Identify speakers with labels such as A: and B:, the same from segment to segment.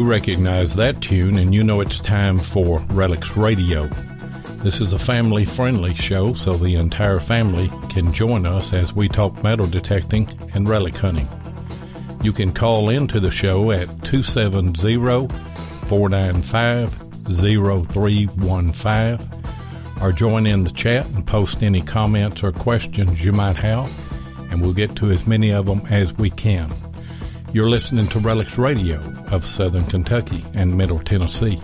A: Recognize that tune, and you know it's time for Relics Radio. This is a family-friendly show, so the entire family can join us as we talk metal detecting and relic hunting. You can call into the show at 270-495-0315 or join in the chat and post any comments or questions you might have, and we'll get to as many of them as we can. You're listening to Relics Radio of Southern Kentucky and Middle Tennessee.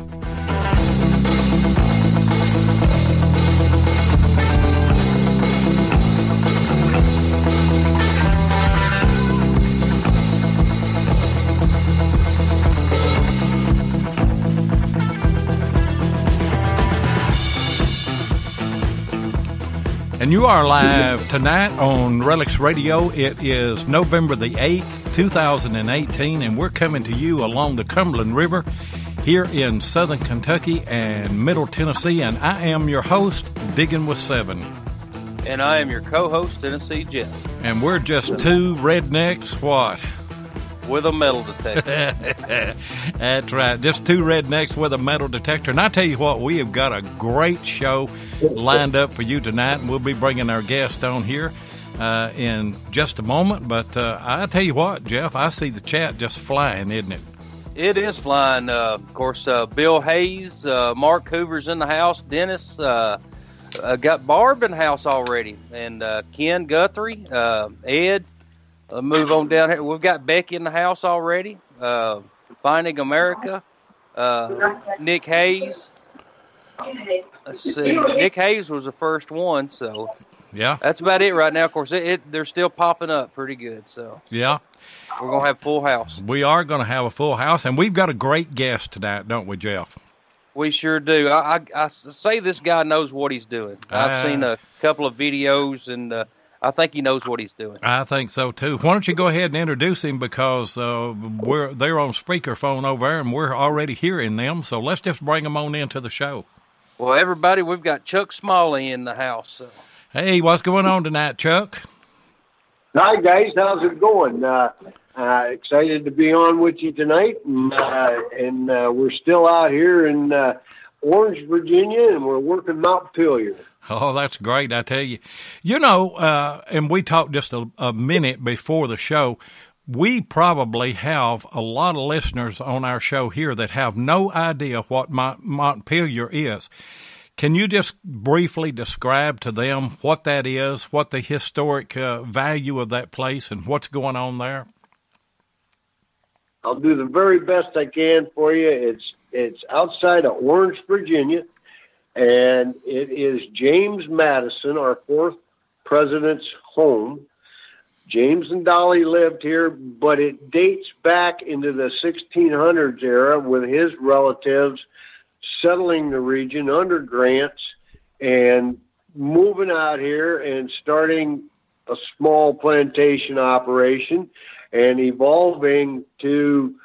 A: And you are live tonight on Relics Radio. It is November the 8th, 2018, and we're coming to you along the Cumberland River here in Southern Kentucky and Middle Tennessee. And I am your host, Diggin' with Seven.
B: And I am your co-host, Tennessee Jeff.
A: And we're just two rednecks, what?
B: With a metal detector.
A: That's right. Just two rednecks with a metal detector. And I tell you what, we have got a great show lined up for you tonight, and we'll be bringing our guest on here in just a moment. But I tell you what, Jeff, I see the chat just flying, isn't it?
B: It is flying. Of course, Bill Hayes, Mark Hoover's in the house. Dennis got Barb in the house already. And Ken Guthrie, Ed. Move on down here. We've got Becky in the house already. Finding America. Nick Hayes. Let's see. Nick Hayes was the first one, so
A: yeah,
B: that's about it right now. Of course, they're still popping up pretty good. So
A: yeah,
B: we're gonna have full house.
A: We are gonna have a full house, and we've got a great guest tonight, don't we, Jeff?
B: We sure do. I say this guy knows what he's doing. I've seen a couple of videos, and I think he knows what he's doing.
A: I think so, too. Why don't you go ahead and introduce him, because they're on speakerphone over there, and we're already hearing them, so let's just bring them on into the show.
B: Well, everybody, we've got Chuck Smalley in the house. So.
A: Hey, what's going on tonight, Chuck?
C: Hi, guys. How's it going? Excited to be on with you tonight, and we're still out here in Orange, Virginia, and we're working Montpelier.
A: Oh, that's great, I tell you. You know, and we talked just a minute before the show, we probably have a lot of listeners on our show here that have no idea what Montpelier is. Can you just briefly describe to them what that is, what the historic value of that place, and what's going on there?
C: I'll do the very best I can for you. It's outside of Orange, Virginia, and it is James Madison, our fourth president's home. James and Dolly lived here, but it dates back into the 1600s era with his relatives settling the region under grants and moving out here and starting a small plantation operation and evolving to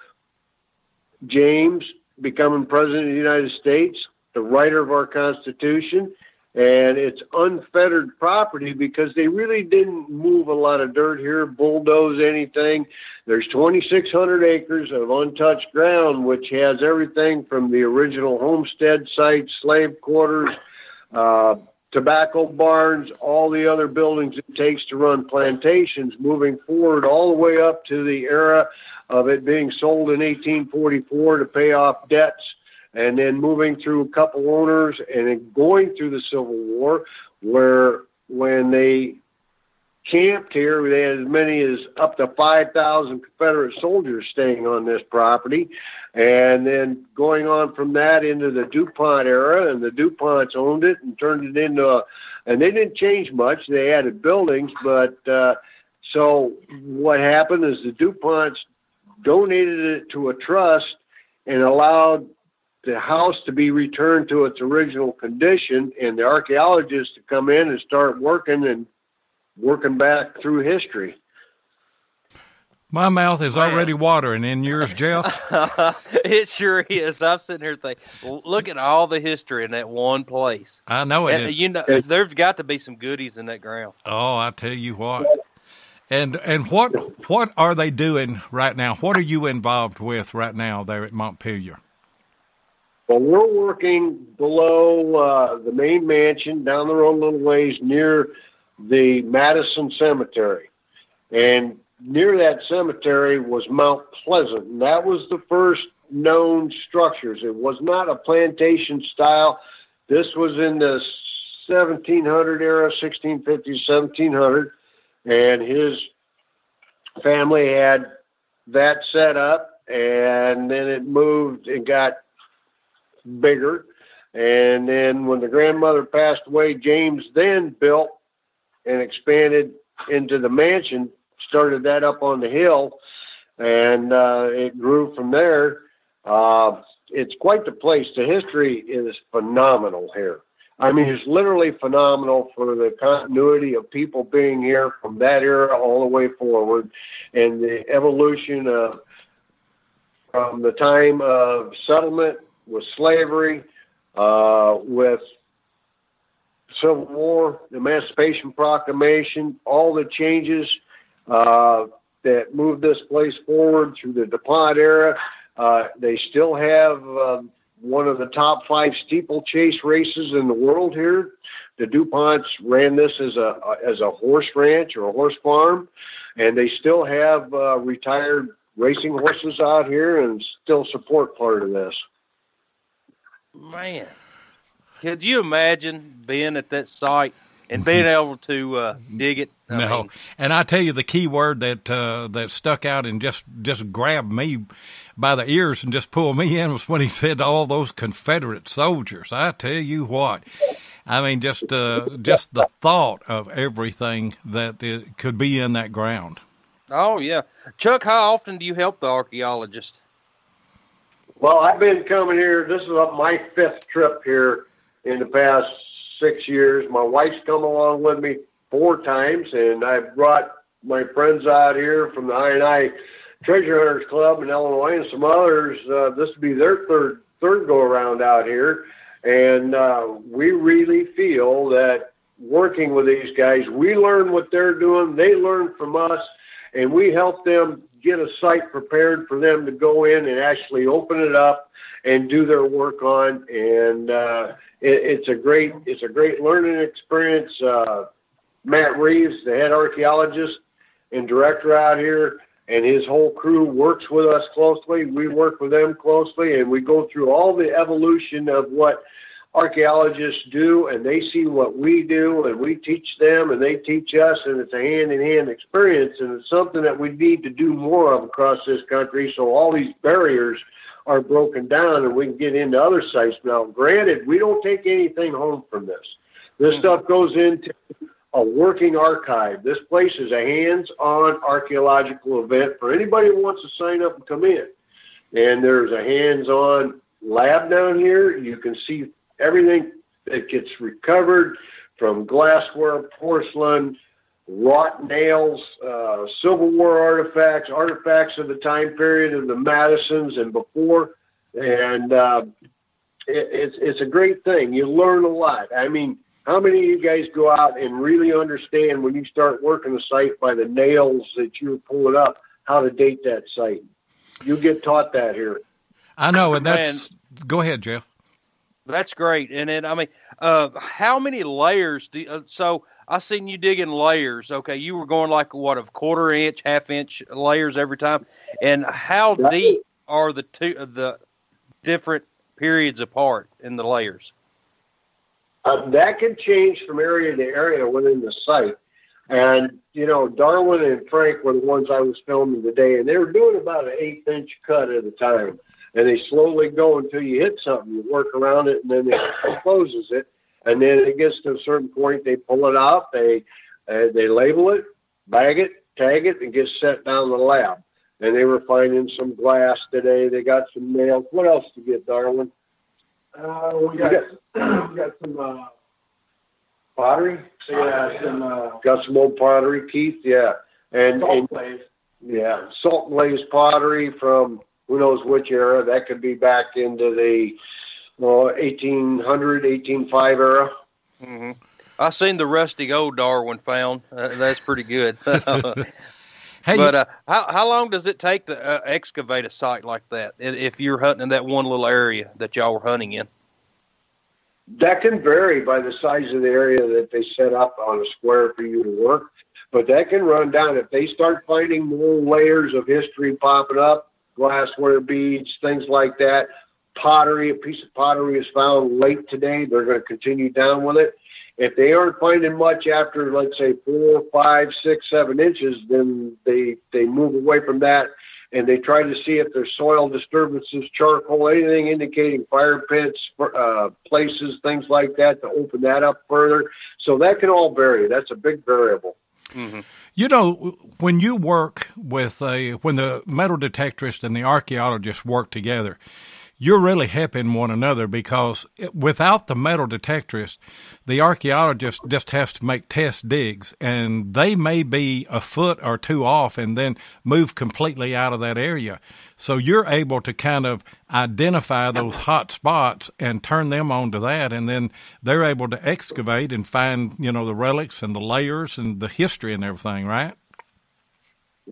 C: James becoming president of the United States, the writer of our Constitution, and it's unfettered property because they really didn't move a lot of dirt here, bulldoze anything. There's 2,600 acres of untouched ground, which has everything from the original homestead site, slave quarters, tobacco barns, all the other buildings it takes to run plantations, moving forward all the way up to the era of it being sold in 1844 to pay off debts, and then moving through a couple owners and then going through the Civil War, where when they camped here, they had as many as up to 5,000 Confederate soldiers staying on this property. And then going on from that into the DuPont era, and the DuPonts owned it and turned it into and they didn't change much. They added buildings, but so what happened is the DuPonts donated it to a trust and allowed the house to be returned to its original condition, and the archaeologists to come in and start working back through history.
A: My mouth is already watering. In yours, Jeff?
B: It sure is. I'm sitting here thinking, look at all the history in that one place.
A: I know it is.
B: You know, there's got to be some goodies in that ground.
A: Oh, I tell you what. And what are they doing right now? What are you involved with right now there at Monpelier?
C: Well, we're working below the main mansion, down the road a little ways near the Madison Cemetery. And near that cemetery was Mount Pleasant, and that was the first known structures. It was not a plantation style. This was in the 1700 era, 1650, 1700, and his family had that set up, and then it moved and got bigger. And then when the grandmother passed away, James then built and expanded into the mansion, started that up on the hill, and it grew from there. It's quite the place. The history is phenomenal here. I mean, it's literally phenomenal for the continuity of people being here from that era all the way forward, and the evolution of from the time of settlement with slavery, with Civil War, the Emancipation Proclamation, all the changes that moved this place forward through the DuPont era. They still have one of the top 5 steeplechase races in the world here. The DuPonts ran this as a horse ranch or a horse farm, and they still have retired racing horses out here and still support part of this.
B: Man, could you imagine being at that site and being able to dig it? I mean,
A: and I tell you, the key word that stuck out and just grabbed me by the ears and just pulled me in was when he said all those Confederate soldiers. I tell you what, I mean, just the thought of everything that it could be in that ground.
B: Oh yeah, Chuck, how often do you help the archaeologists?
C: Well, I've been coming here. This is my 5th trip here in the past 6 years. My wife's come along with me 4 times, and I've brought my friends out here from the I&I Treasure Hunters Club in Illinois and some others. This will be their third go-around out here, and we really feel that working with these guys, we learn what they're doing, they learn from us, and we help them get a site prepared for them to go in and actually open it up and do their work on. And it's a great learning experience. Matt Reeves, the head archaeologist and director out here, and his whole crew works with us closely. We work with them closely, and we go through all the evolution of what archaeologists do, and they see what we do, and we teach them, and they teach us, and it's a hand-in-hand experience, and it's something that we need to do more of across this country, so all these barriers are broken down, and we can get into other sites. Now, granted, we don't take anything home from this. This stuff goes into a working archive. This place is a hands-on archaeological event for anybody who wants to sign up and come in. And there's a hands-on lab down here. You can see everything that gets recovered, from glassware, porcelain, wrought nails, Civil War artifacts of the time period of the Madisons and before. And it's a great thing. You learn a lot. I mean, how many of you guys go out and really understand when you start working the site by the nails that you're pulling up, how to date that site? You get taught that here.
A: I know, and that's... Go ahead, Jeff.
B: That's great. And then, I mean, how many layers so I seen you digging layers. Okay. You were going like what, a 1/4 inch, 1/2 inch layers every time. And how deep are the different periods apart in the layers?
C: That can change from area to area within the site. And, you know, Darwin and Frank were the ones I was filming today, and they were doing about an 1/8 inch cut at a time. And they slowly go until you hit something. You work around it, and then it closes it. And then it gets to a certain point, they pull it out, they label it, bag it, tag it, and get set down in the lab. And they were finding some glass today. They got some nails. What else to get, Darwin?
D: We got some pottery.
C: Got some old pottery, Keith. Yeah, and salt and glaze pottery from who knows which era. That could be back into the 1800, 1805 era.
B: Mm-hmm. I seen the rusty gold Darwin found. That's pretty good.
A: Hey,
B: but how long does it take to excavate a site like that if you're hunting in that one little area that y'all were hunting in?
C: That can vary by the size of the area that they set up on a square for you to work, but that can run down. If they start finding more layers of history popping up, glassware beads, things like that, pottery, a piece of pottery is found late today, they're going to continue down with it. If they aren't finding much after, let's say, 4, 5, 6, 7 inches, then they move away from that, and they try to see if there's soil disturbances, charcoal, anything indicating fire pits, places, things like that, to open that up further. So that can all vary. That's a big variable.
B: Mm-hmm.
A: You know, when you work with when the metal detectorist and the archaeologist work together, you're really helping one another, because without the metal detectorist, the archaeologist just has to make test digs, and they may be a foot or two off and then move completely out of that area. So you're able to kind of identify those hot spots and turn them onto that, and then they're able to excavate and find, the relics and the layers and the history and everything, right?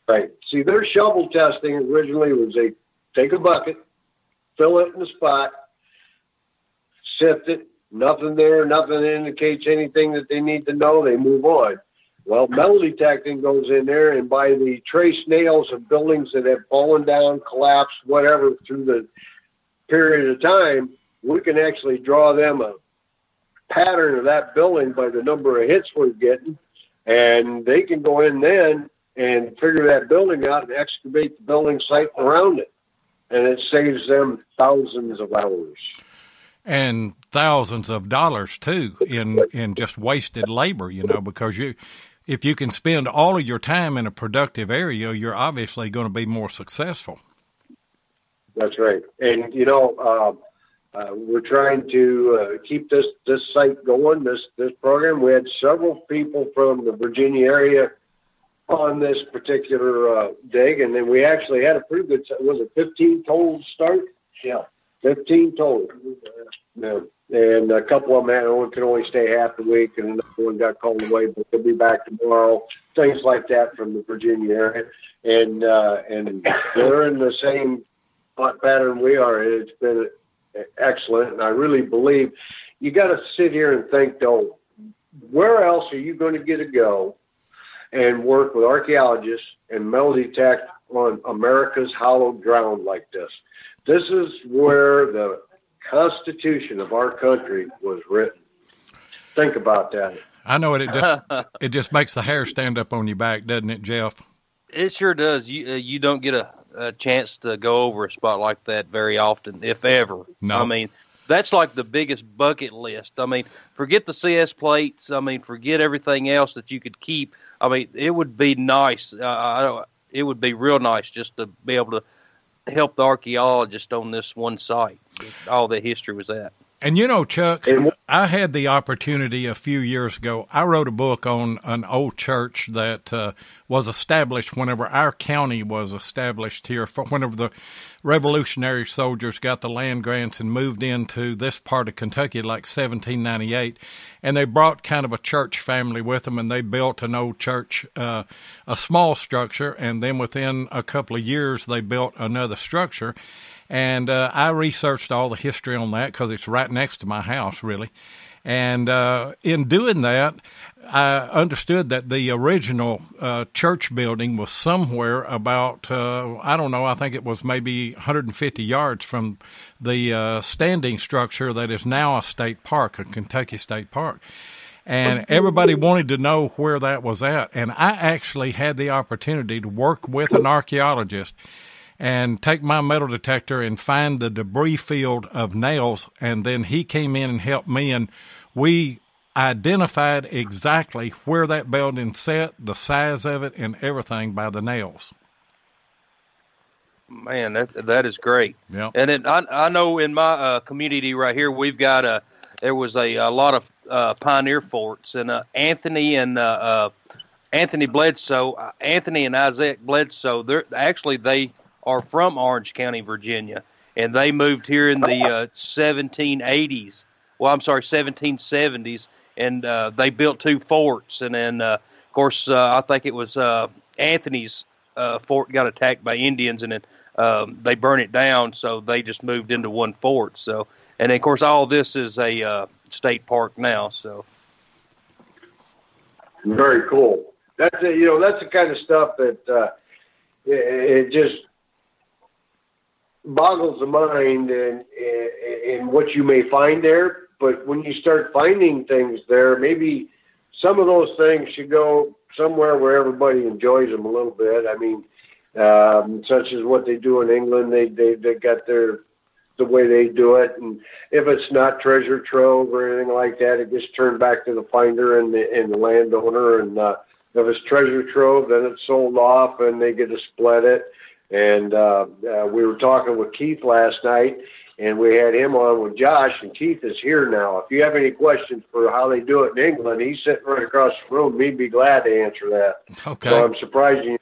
C: Right. See, their shovel testing originally was they take a bucket, fill it in the spot, sift it, nothing there, nothing that indicates anything that they need to know, they move on. Well, metal detecting goes in there, and by the trace nails of buildings that have fallen down, collapsed, whatever, through the period of time, we can actually draw them a pattern of that building by the number of hits we're getting, and they can go in then and figure that building out and excavate the building site around it. And it saves them thousands of hours.
A: And thousands of dollars, too, in just wasted labor, because if you can spend all of your time in a productive area, you're obviously going to be more successful.
C: That's right. And, we're trying to keep this site going, this program. We had several people from the Virginia area on this particular dig, and then we actually had a pretty good, was it 15 total start? Yeah, 15 total. Yeah. And a couple of them can only stay half the week, and another one got called away, but they'll be back tomorrow. Things like that from the Virginia area, and they're in the same pattern we are. It's been excellent, and I really believe you got to sit here and think, though, where else are you going to get to go and work with archaeologists and metal detect on America's hallowed ground like this? This is where the Constitution of our country was written. Think about that.
A: I know it. It just makes the hair stand up on your back, doesn't it, Jeff?
B: It sure does. You don't get a chance to go over a spot like that very often, if ever.
A: No.
B: I mean, that's like the biggest bucket list. I mean, forget the CS plates. I mean, forget everything else that you could keep. I mean, it would be nice. It would be real nice just to be able to help the archaeologist on this one site. All the history was at.
A: And Chuck, I had the opportunity a few years ago. I wrote a book on an old church that was established whenever our county was established here, whenever the Revolutionary soldiers got the land grants and moved into this part of Kentucky like 1798. And they brought kind of a church family with them, and they built an old church, a small structure, and then within a couple of years they built another structure. And I researched all the history on that because it's right next to my house, really. And in doing that, I understood that the original church building was somewhere about, I think it was maybe 150 yards from the standing structure that is now a state park, a Kentucky state park. And everybody wanted to know where that was at. And I actually had the opportunity to work with an archaeologist and take my metal detector and find the debris field of nails, and then he came in and helped me, and we identified exactly where that building sat, the size of it, and everything by the nails.
B: Man, that is great.
A: Yeah.
B: And then I know in my community right here, we've got there was a lot of pioneer forts, and Anthony and Isaac Bledsoe. They are from Orange County, Virginia, and they moved here in the 1780s. Well, I'm sorry, 1770s, and they built 2 forts, and then of course I think it was Anthony's fort got attacked by Indians, and then they burned it down, so they just moved into 1 fort. So, and then, of course, all this is a state park now. So,
C: very cool. That's that's the kind of stuff that it just boggles the mind in what you may find there. But when you start finding things there, maybe some of those things should go somewhere where everybody enjoys them a little bit. I mean, such as what they do in England, they got the way they do it, and if it's not treasure trove or anything like that, it gets turned back to the finder and the landowner. And if it's treasure trove, then it's sold off, and they get to split it. And we were talking with Keith last night, and we had him on with Josh, and Keith is here now. If you have any questions for how they do it in England, he's sitting right across the room. He'd be glad to answer that.
A: Okay.
C: So I'm surprised you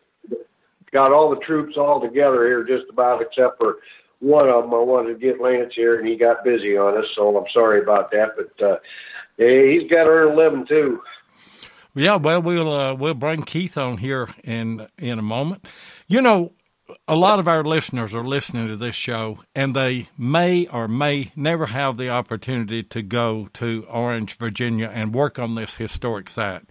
C: got all the troops all together here, just about, except for one of them. I wanted to get Lance here, and he got busy on us, so I'm sorry about that. But he's got to earn a living too.
A: Yeah, well, we'll bring Keith on here in a moment. You know, a lot of our listeners are listening to this show, and they may or may never have the opportunity to go to Orange, Virginia, and work on this historic site.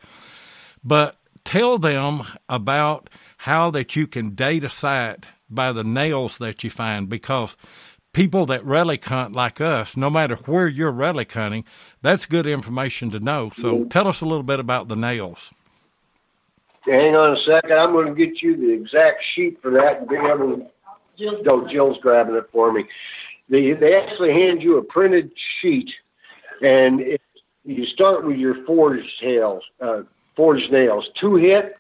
A: But tell them about how that you can date a site by the nails that you find, because people that relic hunt like us, no matter where you're relic hunting, that's good information to know. So tell us a little bit about the nails.
C: Hang on a second. I'm going to get you the exact sheet for that and be able to... Jill's grabbing it for me. They actually hand you a printed sheet, and you start with your forged nails. 2 hit,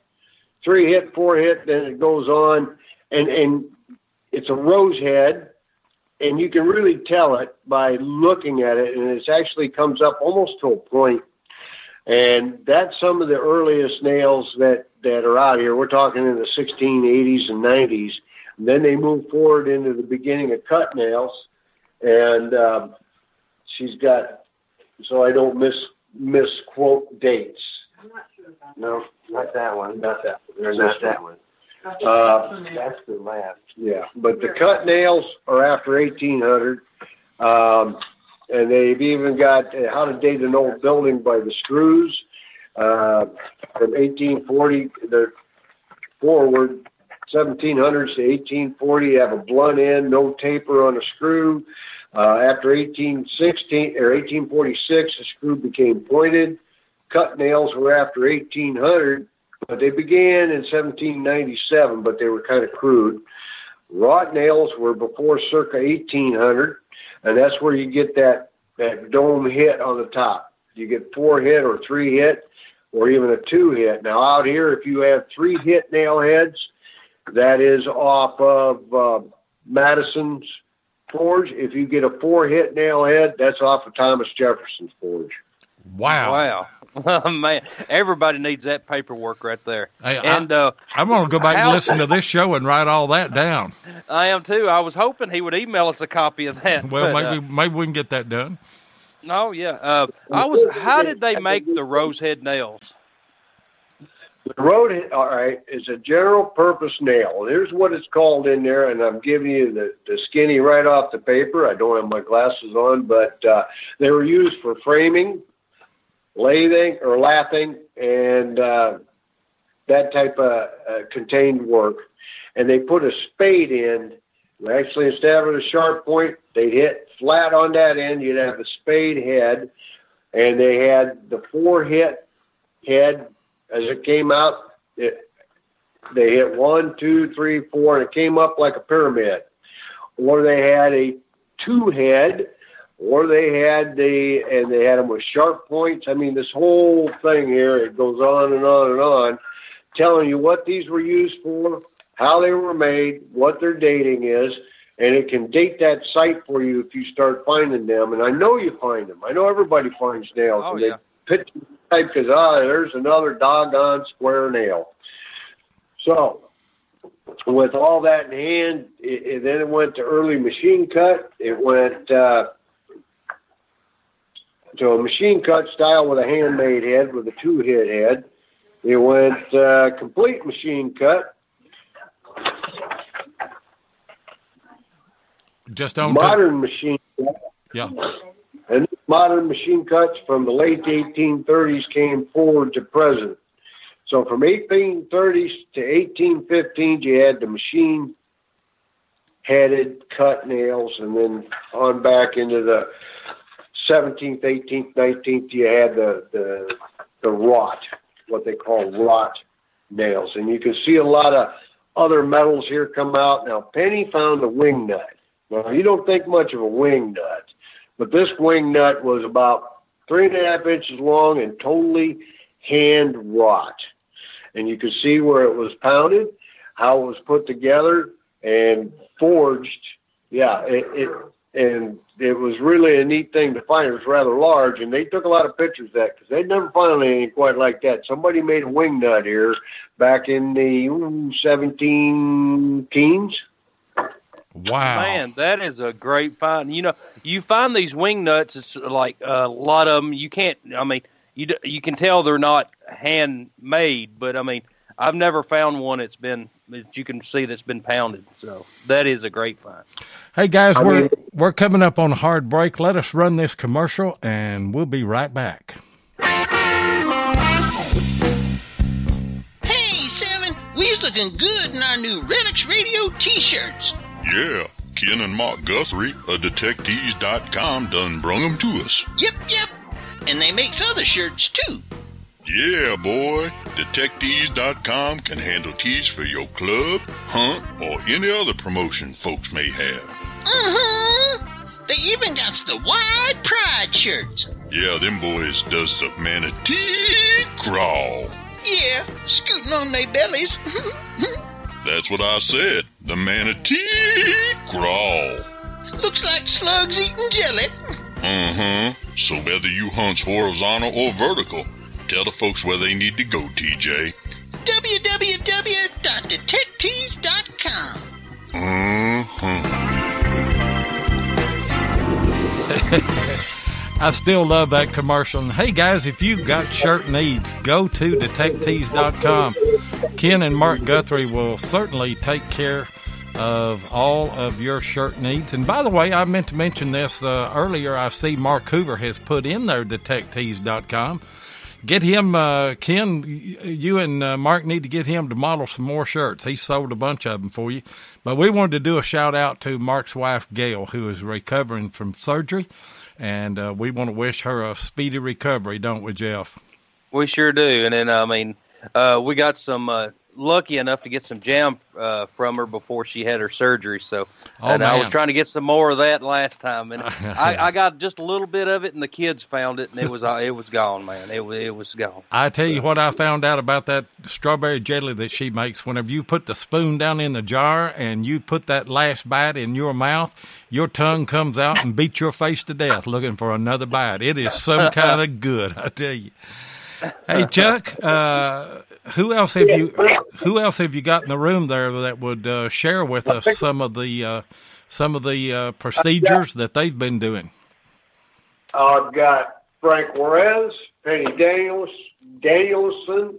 C: 3 hit, 4 hit, then it goes on, and it's a rose head, and you can really tell it by looking at it, and it actually comes up almost to a point. And that's some of the earliest nails that are out here. We're talking in the 1680s and 90s. And then they move forward into the beginning of cut nails. And she's got, so I don't misquote dates.
D: I'm not sure about
C: No, not that one. Not that one.
D: There's
C: Not that
D: one.
C: That's the last. Yeah, but the cut nails are after 1800. And they've even got how to date an old building by the screws from 1840. They're forward 1700s to 1840. Have a blunt end, no taper on a screw. After 1816 or 1846, the screw became pointed. Cut nails were after 1800, but they began in 1797, but they were kind of crude. Wrought nails were before circa 1800. And that's where you get that dome hit on the top. You get 4 hit or 3 hit or even a 2 hit. Now out here, if you have 3 hit nail heads, that is off of Madison's forge. If you get a 4 hit nail head, that's off of Thomas Jefferson's forge.
A: Wow.
B: Man, everybody needs that paperwork right there.
A: Hey,
B: and
A: I'm going to go back and listen to this show and write all that down.
B: I am too. I was hoping he would email us a copy of that.
A: Well,
B: but,
A: maybe we can get that done.
B: No, yeah. How did they make the rosehead nails?
C: The road, all right, is a general purpose nail. Here's what it's called in there, and I'm giving you the skinny right off the paper. I don't have my glasses on, but they were used for framing, lathing, and that type of contained work. And they put a spade in. Actually, instead of a sharp point, they'd hit flat on that end. You'd have the spade head, and they had the 4 hit head. As it came out, they hit 1, 2, 3, 4, and it came up like a pyramid. Or they had a 2 head, or they had them with sharp points. I mean, this whole thing here, it goes on and on and on, telling you what these were used for, how they were made, what their dating is, and it can date that site for you if you start finding them. And I know you find them. I know everybody finds nails.
B: Oh,
C: and
B: yeah.
C: They pitch the site because, there's another doggone square nail. So with all that in hand, then it went to early machine cut. It went to a machine cut style with a handmade head, with a 2-hit head. It went complete machine cut.
A: Just on
C: modern machine cut.
A: Yeah.
C: And modern machine cuts from the late 1830s came forward to present. So from 1830s to 1815s, you had the machine-headed cut nails, and then on back into the 17th, 18th, 19th, you had the wrought, what they call wrought nails. And you can see a lot of other metals here come out. Now, Penny found a wingnut. Well, you don't think much of a wingnut, but this wingnut was about 3.5 inches long and totally hand-wrought. And you could see where it was pounded, how it was put together and forged. Yeah, and it was really a neat thing to find. It was rather large, and they took a lot of pictures of that because they'd never found anything quite like that. Somebody made a wingnut here back in the 17 teens.
A: Wow.
B: Man, that is a great find. You know, you find these wingnuts, it's like a lot of them, you can't, I mean, you can tell they're not handmade, but I mean, I've never found one that you can see that's been pounded. So that is a great find.
A: Hey guys, we're coming up on a hard break. Let us run this commercial and we'll be right back.
E: Hey, Seven, we's looking good in our new Redux Radio t-shirts.
F: Yeah, Ken and Mark Guthrie of Detectives.com done brung them to us.
E: Yep. And they makes other shirts, too.
F: Yeah, boy. Detectives.com can handle tees for your club, hunt, or any other promotion folks may have.
E: Uh-huh. They even got the Wide Pride shirts.
F: Yeah, them boys does the manatee crawl.
E: Yeah, scooting on their bellies.
F: That's what I said. The manatee crawl.
E: Looks like slugs eating jelly.
F: Uh-huh. So whether you hunt horizontal or vertical, tell the folks where they need to go, TJ.
E: www.detectives.com.
A: I still love that commercial. And hey guys, if you've got shirt needs, go to Detectives.com. Ken and Mark Guthrie will certainly take care of all of your shirt needs. And by the way, I meant to mention this earlier. I see Mark Hoover has put in there Detectives.com. Get him, Ken, you and Mark need to get him to model some more shirts. He sold a bunch of them for you. But we wanted to do a shout out to Mark's wife, Gail, who is recovering from surgery. And we want to wish her a speedy recovery, don't we, Jeff?
B: We sure do. And then, I mean, we got some lucky enough to get some jam from her before she had her surgery. So, I was trying to get some more of that last time, and I got just a little bit of it, and the kids found it, and it was gone, man. It was gone.
A: I tell you what I found out about that strawberry jelly that she makes. Whenever you put the spoon down in the jar and you put that last bite in your mouth, your tongue comes out and beats your face to death looking for another bite. It is some kind of good, I tell you. Hey, Chuck, who else have you got in the room there that would share with us some of the procedures that they've been doing?
C: I've got Frank Juarez, Penny Danielson,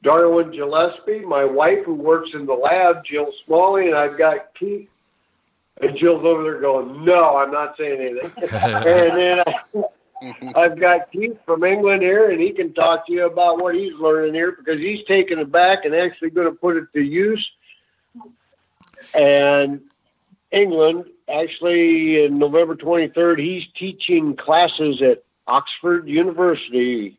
C: Darwin Gillespie, my wife who works in the lab, Jill Smalley, and I've got Keith. And Jill's over there going, no, I'm not saying anything. And then I've got Keith from England here, and he can talk to you about what he's learning here because he's taking it back and actually going to put it to use. And England, actually, in November 23rd, he's teaching classes at Oxford University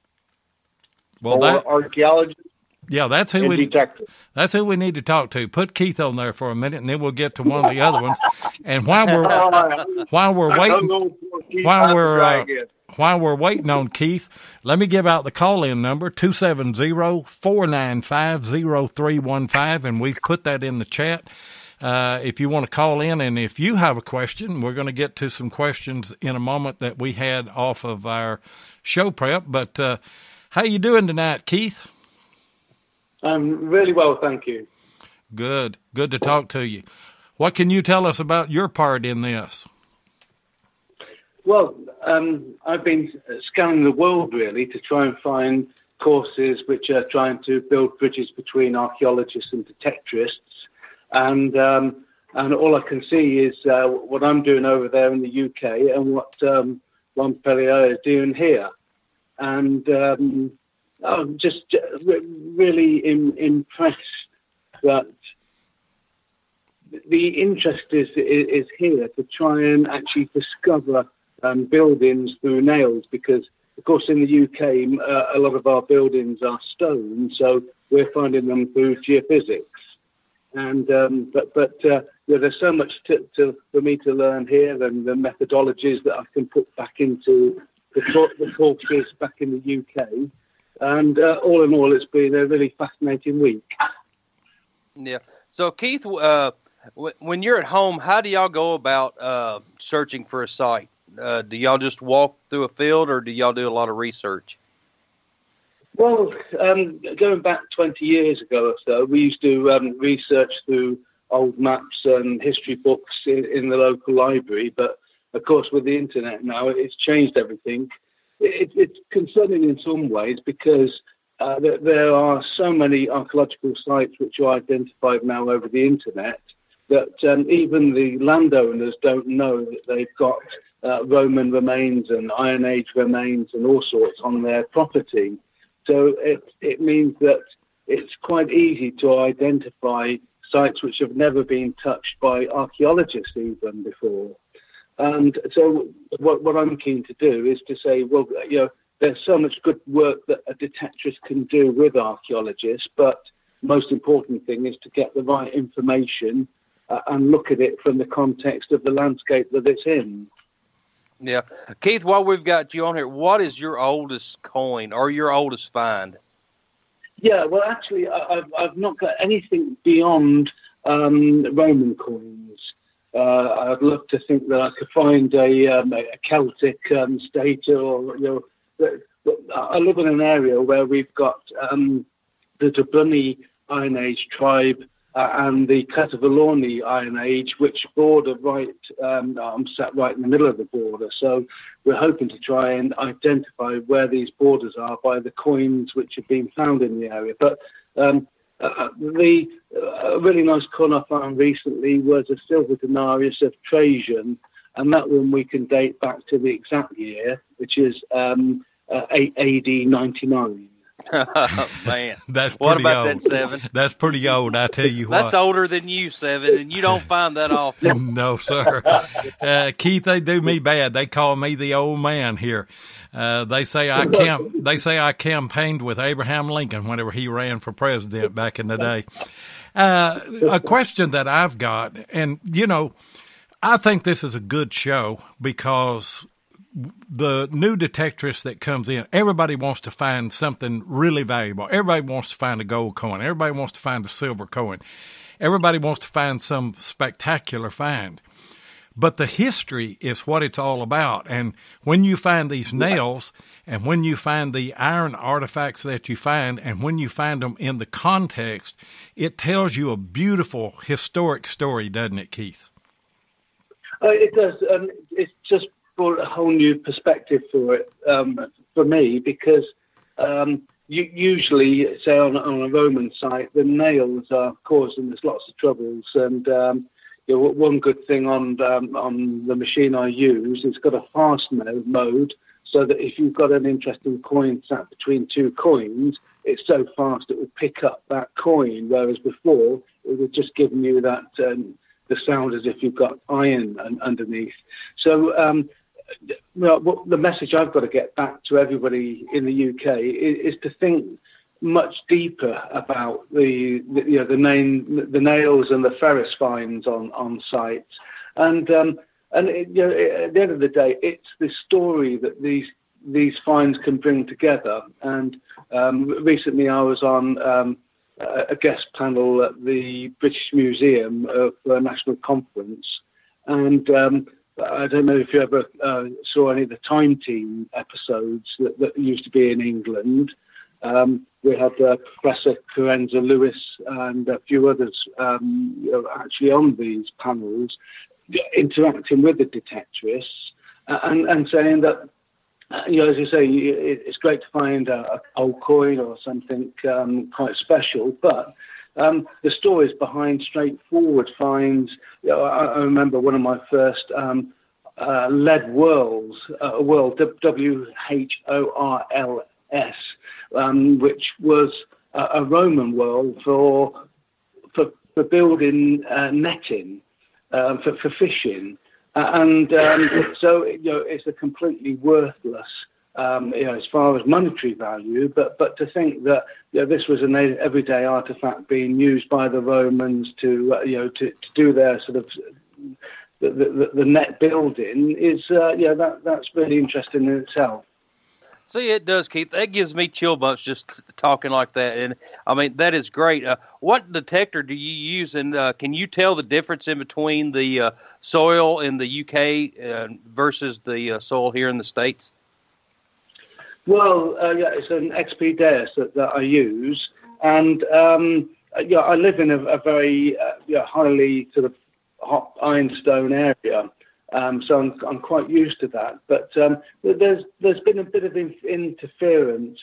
C: for archaeologists.
A: Yeah, that's who
C: Detector.
A: That's who we need to talk to. Put Keith on there for a minute, and then we'll get to one of the other ones. And while we're while we're waiting on Keith, let me give out the call-in number, 270-495-0315, and we've put that in the chat. If you want to call in, and if you have a question, we're going to get to some questions in a moment that we had off of our show prep. But how you doing tonight, Keith?
D: I'm really well, thank you.
A: Good to talk to you. What can you tell us about your part in this?
D: Well, I've been scanning the world, really, to try and find courses which are trying to build bridges between archaeologists and detectorists. And all I can see is what I'm doing over there in the UK and what Monpelier is doing here. And I'm just really impressed that the interest is here to try and actually discover buildings through nails, because, of course, in the UK, a lot of our buildings are stone, so we're finding them through geophysics. And there's so much for me to learn here, and the methodologies that I can put back into the courses back in the UK. And all in all, it's been a really fascinating week.
B: Yeah. So, Keith, when you're at home, how do y'all go about searching for a site? Do y'all just walk through a field, or do y'all do a lot of research?
D: Well, going back 20 years ago or so, we used to research through old maps and history books in the local library. But, of course, with the internet now, it's changed everything. It's concerning in some ways, because there are so many archaeological sites which are identified now over the internet that even the landowners don't know that they've got Roman remains and Iron Age remains and all sorts on their property. So it means that it's quite easy to identify sites which have never been touched by archaeologists even before. And so what I'm keen to do is to say, well, there's so much good work that a detectorist can do with archaeologists, but most important thing is to get the right information and look at it from the context of the landscape that it's in.
B: Yeah. Keith, while we've got you on here, what is your oldest coin or your oldest find?
D: Yeah, well, actually, I've not got anything beyond Roman coins. I'd love to think that I could find a Celtic state, or I live in an area where we've got the Dublini Iron Age tribe and the Catavalorni Iron Age, which border right. I'm sat right in the middle of the border, so we're hoping to try and identify where these borders are by the coins which have been found in the area. But a really nice coin I found recently was a silver denarius of Trajan, and that one we can date back to the exact year, which is AD 99.
B: Man,
A: that's
B: what
A: pretty
B: about
A: old.
B: that, Seven?
A: That's pretty old, I tell you what.
B: That's older than you, Seven, and you don't find that often.
A: No, sir. Keith, they do me bad. They call me the old man here. They say I campaigned with Abraham Lincoln whenever he ran for president back in the day. A question that I've got, and I think this is a good show because the new detectorist that comes in, everybody wants to find something really valuable. Everybody wants to find a gold coin. Everybody wants to find a silver coin. Everybody wants to find some spectacular find. But the history is what it's all about. And when you find these nails, and when you find the iron artifacts that you find, and when you find them in the context, it tells you a beautiful historic story, doesn't it, Keith?
D: It does. It's just brought a whole new perspective for it, for me, because usually, say on a Roman site, the nails are causing us lots of troubles. And one good thing on the machine I use, it's got a fast mode, so that if you've got an interesting coin sat between two coins, it's so fast it will pick up that coin. Whereas before, it was just giving you that the sound as if you've got iron underneath. So the message I've got to get back to everybody in the UK is to think much deeper about the nails and the ferrous finds on sites, and at the end of the day, it's the story that these these finds can bring together. And recently I was on a guest panel at the British Museum for a national conference, and I don't know if you ever saw any of the Time Team episodes that used to be in England. We had Professor Carenza Lewis and a few others actually on these panels interacting with the detectorists and saying that, as you say, it's great to find a old coin or something quite special, but the stories behind straightforward finds. I remember one of my first lead whorls, WHORLS, which was a Roman whorl for building netting for fishing, and so it's a completely worthless. As far as monetary value, but to think that this was an everyday artifact being used by the Romans to do their sort of the net building is that's really interesting in itself.
B: See, it does, Keith. That gives me chill bumps just talking like that, and I mean that is great. What detector do you use, and can you tell the difference in between the soil in the UK versus the soil here in the States?
D: Well, it's an XP Deus that I use, and I live in a very highly sort of hot ironstone area, so I'm quite used to that. But there's been a bit of interference,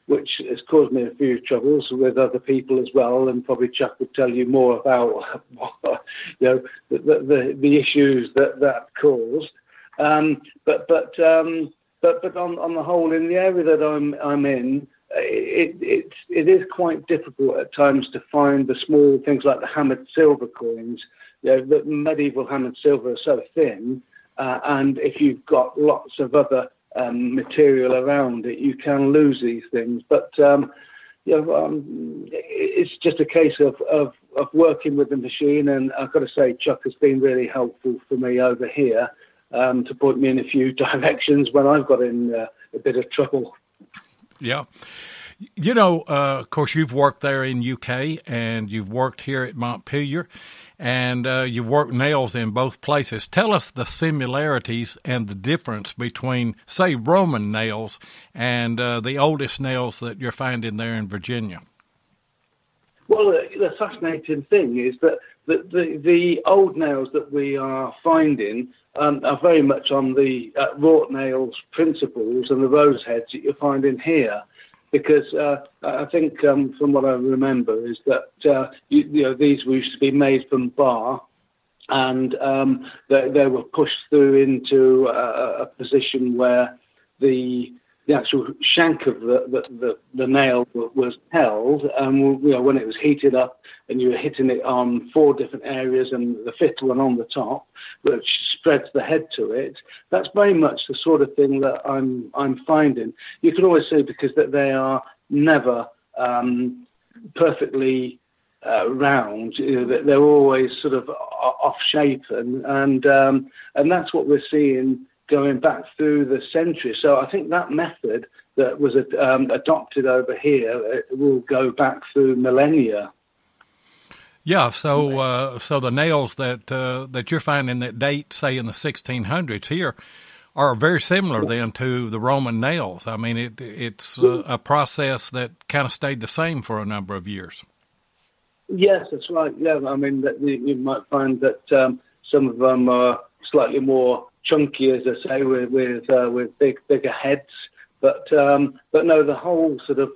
D: which has caused me a few troubles with other people as well, and probably Chuck would tell you more about the issues that caused. But on the whole, in the area that I'm in, it is quite difficult at times to find the small things like the hammered silver coins. The medieval hammered silver are so thin, and if you've got lots of other material around it, you can lose these things. But it's just a case of working with the machine, and I've got to say, Chuck has been really helpful for me over here. To point me in a few directions when I've got in a bit of trouble.
A: Yeah. Of course, you've worked there in UK and you've worked here at Monpelier, and you've worked nails in both places. Tell us the similarities and the difference between, say, Roman nails and the oldest nails that you're finding there in Virginia.
D: Well, the fascinating thing is that the old nails that we are finding are very much on the wrought nails principles and the rose heads that you're finding here, because I think from what I remember is that these used to be made from bar, and they were pushed through into a position where the actual shank of the nail was held, and when it was heated up and you were hitting it on 4 different areas and the 5th one on the top, which spreads the head to it, that's very much the sort of thing that I'm finding. You can always see because that they are never perfectly round. They're always sort of off shape, and that's what we're seeing going back through the centuries. So I think that method that was adopted over here will go back through millennia.
A: Yeah, so the nails that you're finding that date, say, in the 1600s here, are very similar then to the Roman nails. I mean, it's a process that kind of stayed the same for a number of years. Yes,
D: that's right. Yeah, I mean, you might find that some of them are slightly more chunky, as I say, with bigger heads, but no, the whole sort of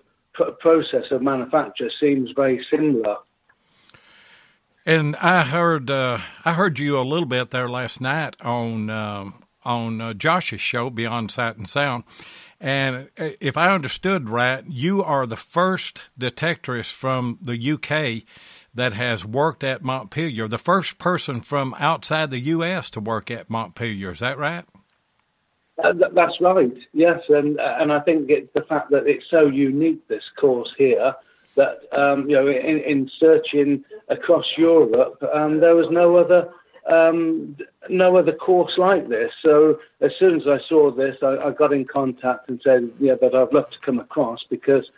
D: process of manufacture seems very similar.
A: And I heard you a little bit there last night on Josh's show, Beyond Sight and Sound, and if I understood right, you are the first detectorist from the UK that has worked at Monpelier, the first person from outside the U.S. to work at Monpelier. Is that right?
D: That's right, yes. And I think it's the fact that it's so unique, this course here, that, in searching across Europe, there was no other no other course like this. So as soon as I saw this, I got in contact and said, that I'd love to come across, because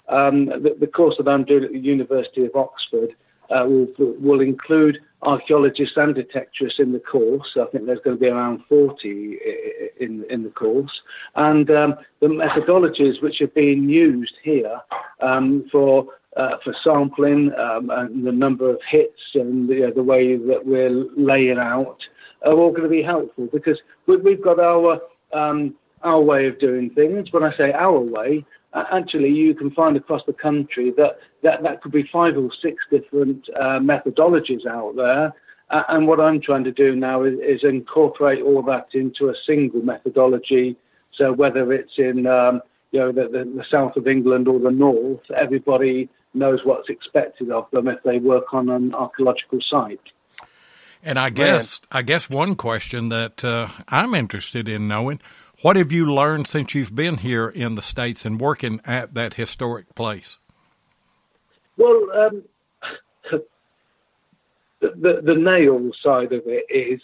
D: the course that I'm doing at the University of Oxford will include archaeologists and detectorists in the course. I think there's going to be around 40 in the course. And the methodologies which are being used here for sampling and the number of hits and the way that we're laying out are all going to be helpful, because we've got our way of doing things. When I say our way, actually you can find across the country that could be 5 or 6 different methodologies out there. And what I'm trying to do now is incorporate all that into a single methodology. So whether it's in the south of England or the north, everybody knows what's expected of them if they work on an archaeological site.
A: And I guess one question that I'm interested in knowing, what have you learned since you've been here in the States and working at that historic place?
D: Well, the nail side of it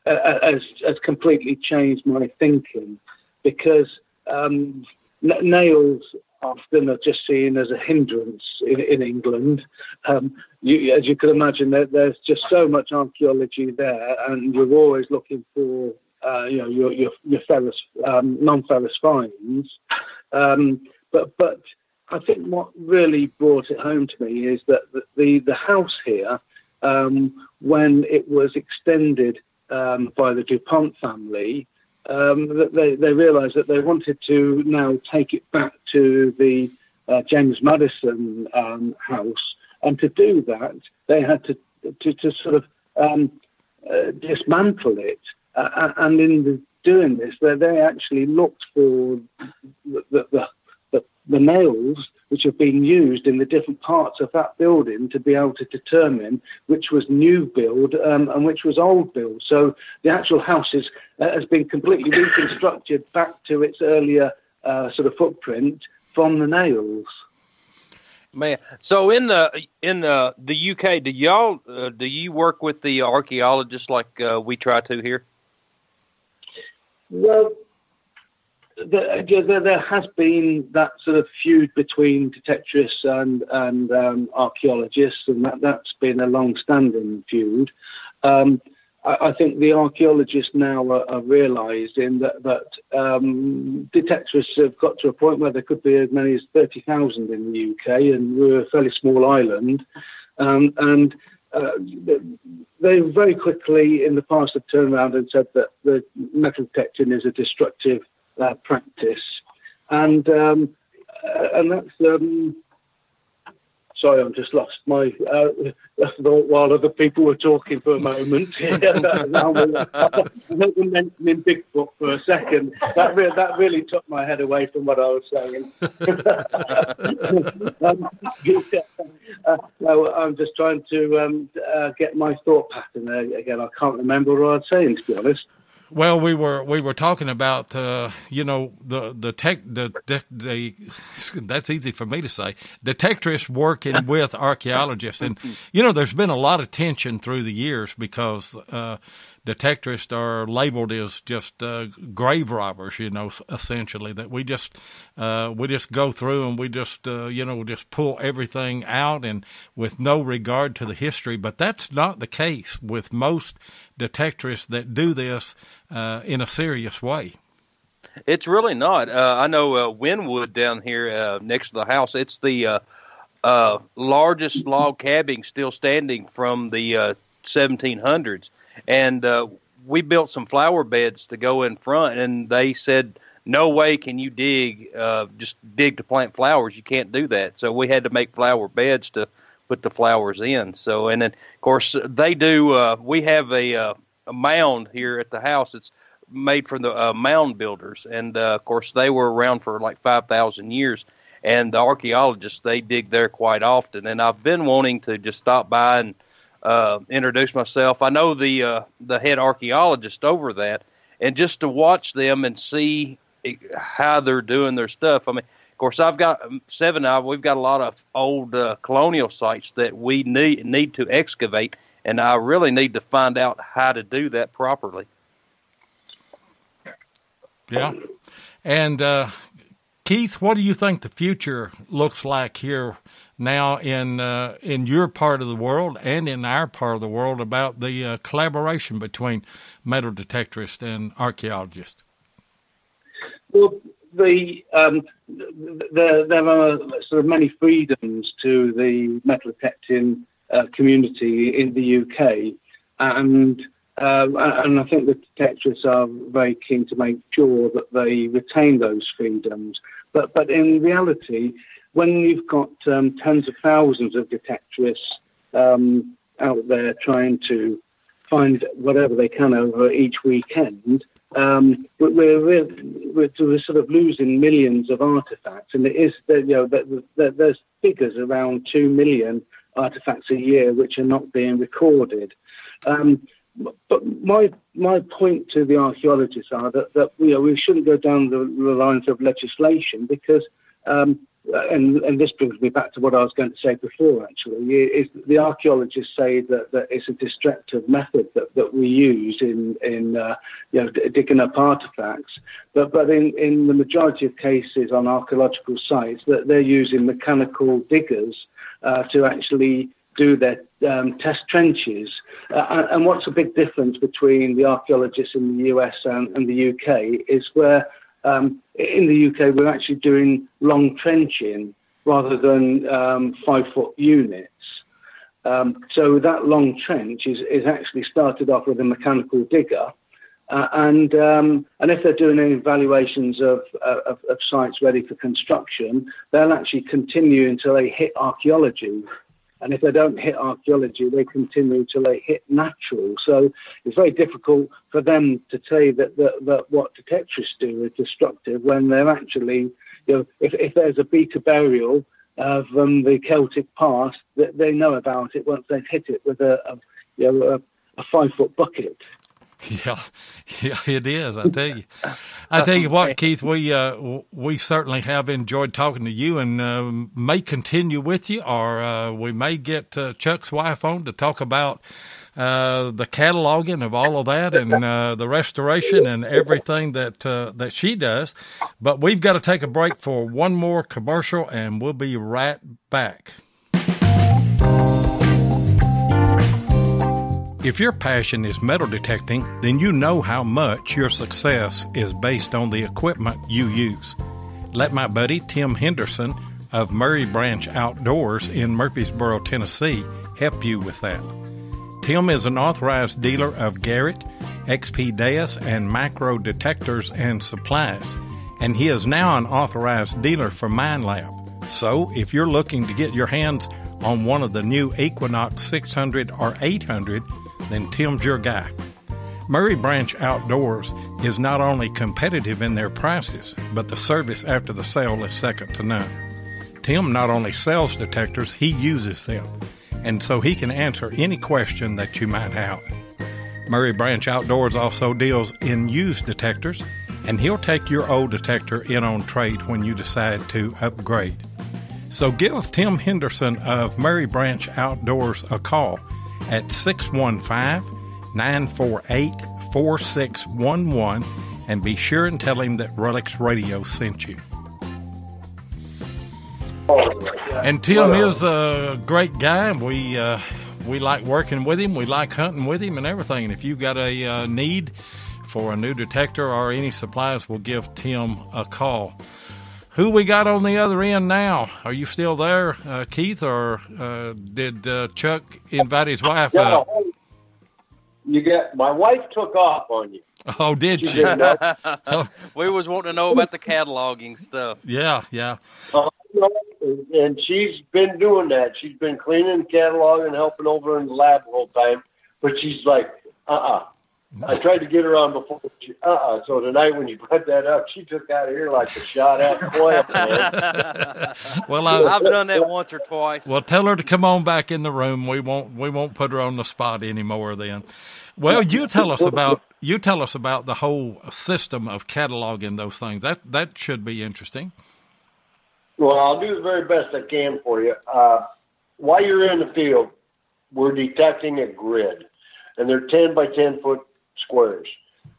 D: has completely changed my thinking, because nails often are just seen as a hindrance in England. As you can imagine, there's just so much archaeology there, and you're always looking for your ferrous, non-ferrous finds. But I think what really brought it home to me is that the house here, when it was extended by the DuPont family, they realised that they wanted to now take it back to the James Madison house, and to do that they had to sort of dismantle it, and in doing this they actually looked for the nails which have been used in the different parts of that building to be able to determine which was new build and which was old build. So the actual house has been completely reconstructed back to its earlier sort of footprint from the nails.
B: Man, so in the UK, do you work with the archaeologists like we try to here?
D: Well, there has been that sort of feud between detectorists and archaeologists, and that's been a long-standing feud. I think the archaeologists now are realising that detectorists have got to a point where there could be as many as 30,000 in the UK, and we're a fairly small island. And they very quickly in the past have turned around and said that the metal detecting is a destructive practice, and that's sorry, I'm just lost my thought while other people were talking for a moment. I heard them mentioning Bigfoot for a second. That really took my head away from what I was saying. No, I'm just trying to get my thought pattern again. I can't remember what I was saying, to be honest.
A: Well, we were talking about that's easy for me to say, detectorists working with archaeologists, and there's been a lot of tension through the years because detectorists are labeled as just grave robbers, essentially, that we just go through and we just pull everything out and with no regard to the history. But that's not the case with most detectorists that do this in a serious way.
B: It's really not. I know Winwood down here next to the house, it's the largest log cabin still standing from the 1700s. And we built some flower beds to go in front, and they said, no way can you just dig to plant flowers. You can't do that. So we had to make flower beds to put the flowers in. So, and then, of course, they do, we have a mound here at the house. It's made for the mound builders. And, of course, they were around for like 5,000 years. And the archaeologists, they dig there quite often. And I've been wanting to just stop by and introduce myself. I know the head archaeologist over that, and just to watch them and see how they're doing their stuff. I mean, of course, I've got we've got a lot of old colonial sites that we need to excavate and I really need to find out how to do that properly.
A: Yeah. And Keith, what do you think the future looks like here now in your part of the world and in our part of the world about the collaboration between metal detectorists and archaeologists?
D: Well, there are sort of many freedoms to the metal detecting community in the UK, and I think the detectorists are very keen to make sure that they retain those freedoms. But in reality, when you've got tens of thousands of detectorists out there trying to find whatever they can over each weekend, we're sort of losing millions of artifacts, and it is there's figures around 2 million artifacts a year which are not being recorded. But my point to the archaeologists are that we shouldn't go down the lines of legislation, because and this brings me back to what I was going to say before, actually, is the archaeologists say that it's a destructive method that we use in digging up artifacts, but in the majority of cases on archaeological sites, that they're using mechanical diggers to actually do their test trenches. And what's a big difference between the archaeologists in the US and the UK is where in the UK we're actually doing long trenching rather than 5-foot units. So that long trench is actually started off with a mechanical digger. And if they're doing any evaluations of sites ready for construction, they'll actually continue until they hit archaeology. And if they don't hit archaeology, they continue until they hit natural. So it's very difficult for them to say that what detectorists do is destructive when they're actually, if there's a beta burial from the Celtic past, that they know about it once they've hit it with a 5-foot bucket.
A: Yeah, it is. I tell you what, Keith, we certainly have enjoyed talking to you, and may continue with you, or we may get Chuck's wife on to talk about the cataloging of all of that and the restoration and everything that she does. But we've got to take a break for one more commercial, and we'll be right back. If your passion is metal detecting, then you know how much your success is based on the equipment you use. Let my buddy Tim Henderson of Murray Branch Outdoors in Murfreesboro, Tennessee, help you with that. Tim is an authorized dealer of Garrett, XP Deus, and Macro detectors and supplies, and he is now an authorized dealer for MineLab. So if you're looking to get your hands on one of the new Equinox 600 or 800, then Tim's your guy. Murray Branch Outdoors is not only competitive in their prices, but the service after the sale is second to none. Tim not only sells detectors, he uses them, and so he can answer any question that you might have. Murray Branch Outdoors also deals in used detectors, and he'll take your old detector in on trade when you decide to upgrade. So give Tim Henderson of Murray Branch Outdoors a call at 615-948-4611, and be sure and tell him that Relics Radio sent you. And Tim is a great guy. We like working with him. We like hunting with him and everything. And if you've got a need for a new detector or any supplies, we'll give Tim a call. Who we got on the other end now? Are you still there, Keith, or did Chuck invite his wife?
C: You got my wife took off on you.
A: Oh, did she?
B: We was wanting to know about the cataloging stuff.
A: Yeah.
C: And she's been doing that. She's been cleaning, cataloging, helping over in the lab the whole time. But she's like, I tried to get her on before. So tonight when you put that up, she took out of here like a shot at quail, man.
A: Well,
B: I've done that once or twice.
A: Well, tell her to come on back in the room. We won't put her on the spot anymore then. Well, you tell us about the whole system of cataloging those things. That should be interesting.
C: Well, I'll do the very best I can for you. While you're in the field, we're detecting a grid, and they're 10 by 10 foot squares.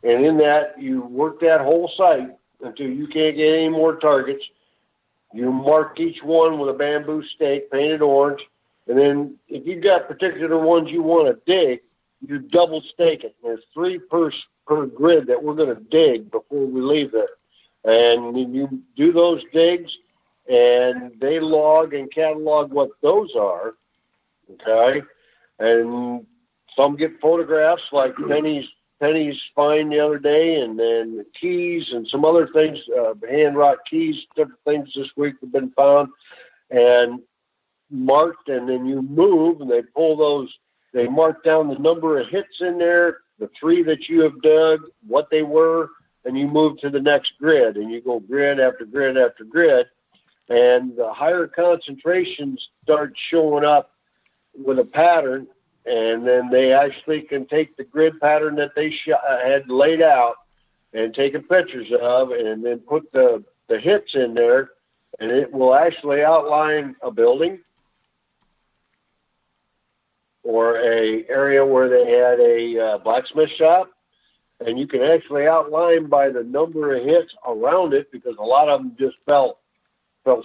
C: And in that, you work that whole site until you can't get any more targets. You mark each one with a bamboo stake painted orange. And then if you've got particular ones you want to dig, you double stake it. There's 3 per grid that we're going to dig before we leave there. And you do those digs, and they log and catalog what those are, okay? And some get photographs like Penny's find the other day, and then the keys and some other things, hand-wrought keys, different things this week have been found and marked, and then you move, and they pull those, they mark down the number of hits in there, the 3 that you have dug, what they were, and you move to the next grid, and you go grid after grid after grid, and the higher concentrations start showing up with a pattern, and then they actually can take the grid pattern that they had laid out and taken pictures of, and then put the hits in there, and it will actually outline a building or a area where they had a blacksmith shop. And you can actually outline by the number of hits around it, because a lot of them just fell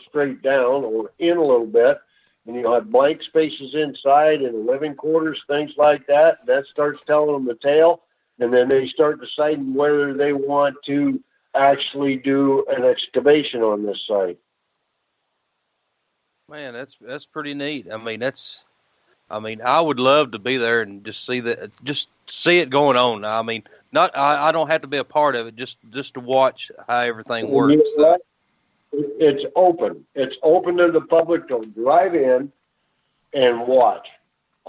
C: straight down or in a little bit. And you'll have blank spaces inside and living quarters, things like that. That starts telling them the tale. And then they start deciding whether they want to actually do an excavation on this site.
B: Man, that's pretty neat. I mean, I would love to be there and just see it going on. I mean, I don't have to be a part of it, just to watch how everything works.
C: It's open. It's open to the public to drive in and watch.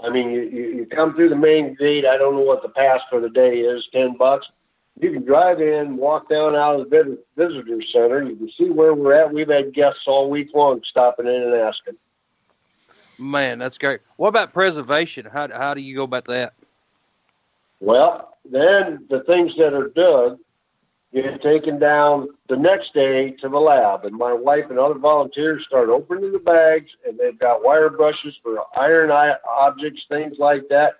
C: I mean, you come through the main gate. I don't know what the pass for the day is, $10. You can drive in, walk down out of the visitor center. You can see where we're at. We've had guests all week long stopping in and asking.
B: Man, that's great. What about preservation? How do you go about that?
C: Well, then the things that are dug get taken down the next day to the lab, and my wife and other volunteers start opening the bags, and they've got wire brushes for iron objects, things like that,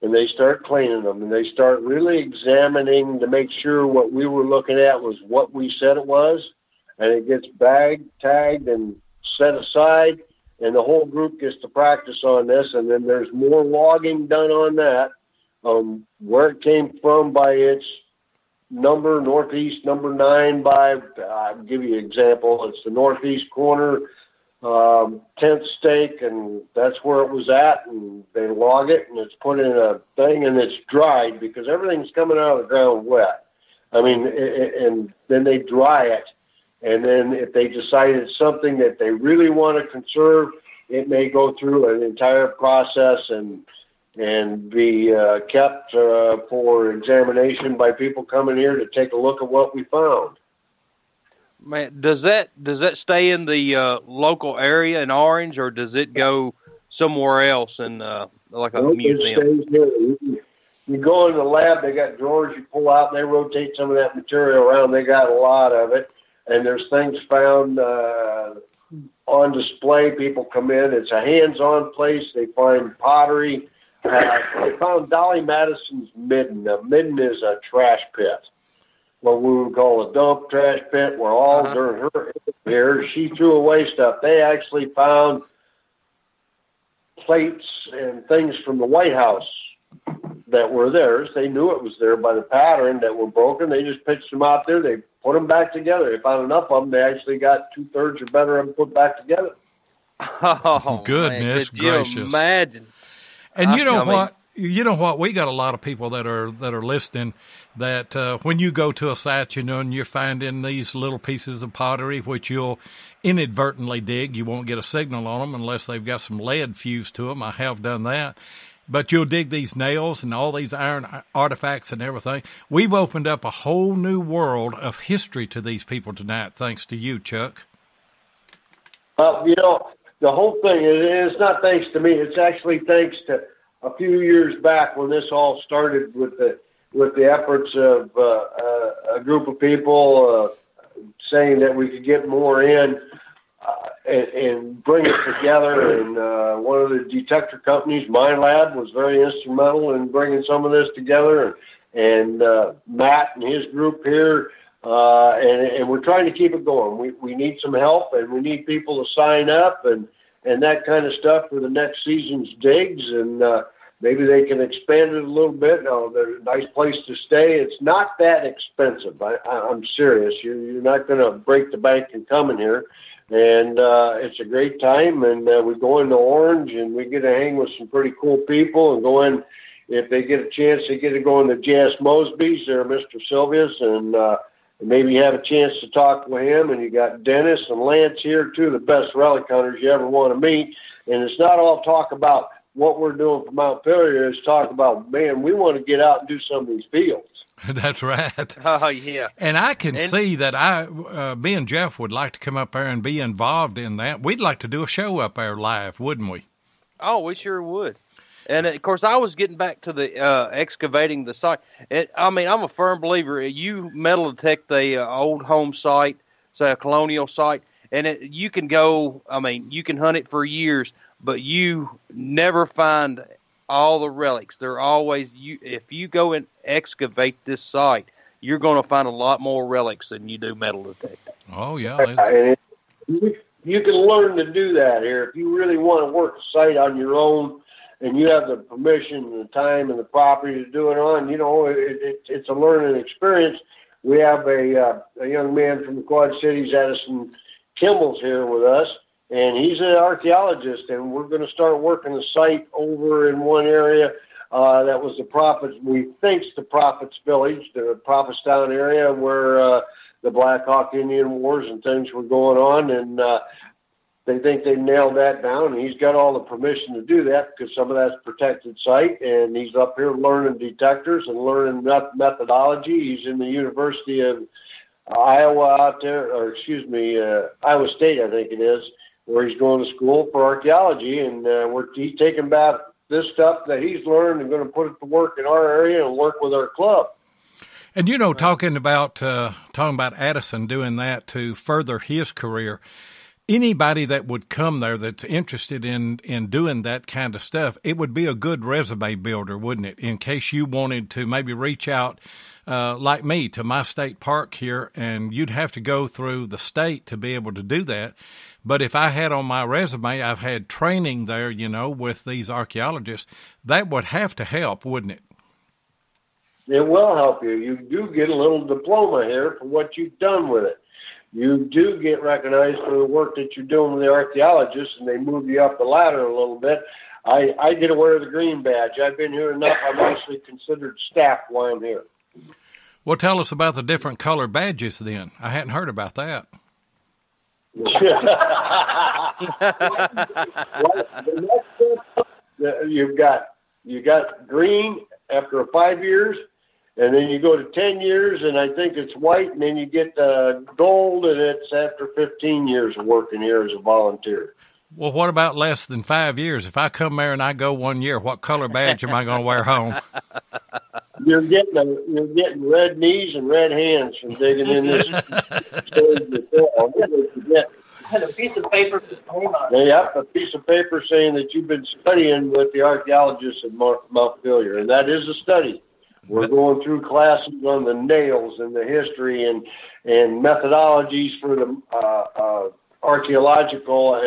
C: and they start cleaning them, and they start really examining to make sure what we were looking at was what we said it was, and it gets bagged, tagged, and set aside, and the whole group gets to practice on this, and then there's more logging done on that, where it came from by its number, northeast number 9 by, I'll give you an example, it's the northeast corner, 10th stake, and that's where it was at, and they log it, and it's put in a thing, and it's dried, because everything's coming out of the ground wet. I mean, and then they dry it, and then if they decide it's something that they really want to conserve, it may go through an entire process and be kept for examination by people coming here to take a look at what we found.
B: Man, does that stay in the local area in Orange, or does it go somewhere else in like a museum?
C: You go in the lab, they got drawers you pull out, and they rotate some of that material around. They got a lot of it, and there's things found on display. People come in. It's a hands-on place. They find pottery. They found Dolly Madison's midden. A midden is a trash pit, what we would call a dump trash pit, where all during her years she threw away stuff. They actually found plates and things from the White House that were theirs. They knew it was there by the pattern that were broken. They just pitched them out there. They put them back together. They found enough of them. They actually got 2/3 or better of them put back together.
B: Oh,
A: goodness gracious!
B: You imagine?
A: And you know what? You know what? We got a lot of people that are listening that when you go to a site, and you're finding these little pieces of pottery, which you'll inadvertently dig. You won't get a signal on them unless they've got some lead fused to them. I have done that. But you'll dig these nails and all these iron artifacts and everything. We've opened up a whole new world of history to these people tonight, thanks to you, Chuck.
C: The whole thing, it's not thanks to me. It's actually thanks to a few years back when this all started with the efforts of a group of people saying that we could get more in. and bring it together. And one of the detector companies, My Lab, was very instrumental in bringing some of this together. And Matt and his group here, and we're trying to keep it going. We need some help, and we need people to sign up and that kind of stuff for the next season's digs. And maybe they can expand it a little bit. They're a nice place to stay. It's not that expensive. I'm serious. You're not going to break the bank in coming here. And it's a great time. And we go into Orange, and we get to hang with some pretty cool people and go in. If they get a chance, they get to go in the J.S. Mosby's there, Mr. Sylvius, and maybe have a chance to talk with him. And you got Dennis and Lance here, two of the best relic hunters you ever want to meet. And it's not all talk about what we're doing for Monpelier. It's talk about, man, we want to get out and do some of these fields.
A: That's right.
B: Oh, yeah.
A: And I can see that me and Jeff would like to come up there and be involved in that. We'd like to do a show up there live, wouldn't we?
B: Oh, we sure would. And, of course, I was getting back to the excavating the site. I'm a firm believer. You metal detect the old home site, say a colonial site, and you can go, you can hunt it for years, but you never find all the relics. They're always, if you go and excavate this site, you're going to find a lot more relics than you do metal detecting.
A: Oh, yeah.
C: You can learn to do that here. If you really want to work a site on your own, and you have the permission and the time and the property to do it on, it's a learning experience. We have a young man from the Quad Cities, Addison Kimball's here with us, and he's an archaeologist, and we're going to start working a site over in one area that was the Prophets, we think's the Prophets Village, the Prophetstown area where the Black Hawk Indian Wars and things were going on, and they think they nailed that down, and he's got all the permission to do that because some of that's protected site, and he's up here learning detectors and learning methodology. He's in the University of Iowa out there, Iowa State, I think it is, where he's going to school for archaeology, and he's taking back this stuff that he's learned and going to put it to work in our area and work with our club.
A: And, talking about Addison doing that to further his career, anybody that would come there that's interested in doing that kind of stuff, it would be a good resume builder, wouldn't it? In case you wanted to maybe reach out, like me, to my state park here, and you'd have to go through the state to be able to do that. But if I had on my resume, I've had training there, with these archaeologists, that would have to help, wouldn't it?
C: It will help you. You do get a little diploma here for what you've done with it. You do get recognized for the work that you're doing with the archaeologists, and they move you up the ladder a little bit. I get to wear the green badge. I've been here enough. I'm actually considered staff while I'm here.
A: Well, tell us about the different color badges then. I hadn't heard about that.
C: You got green after 5 years. And then you go to 10 years, and I think it's white, and then you get gold, and it's after 15 years of working here as a volunteer.
A: Well, what about less than 5 years? If I come there and I go 1 year, what color badge am I going to wear home?
C: You're getting red knees and red hands from digging in this.
G: And a piece of paper.
C: Yep, a piece of paper saying that you've been studying with the archaeologists at Monpelier, and that is a study. We're going through classes on the nails and the history and methodologies for the archaeological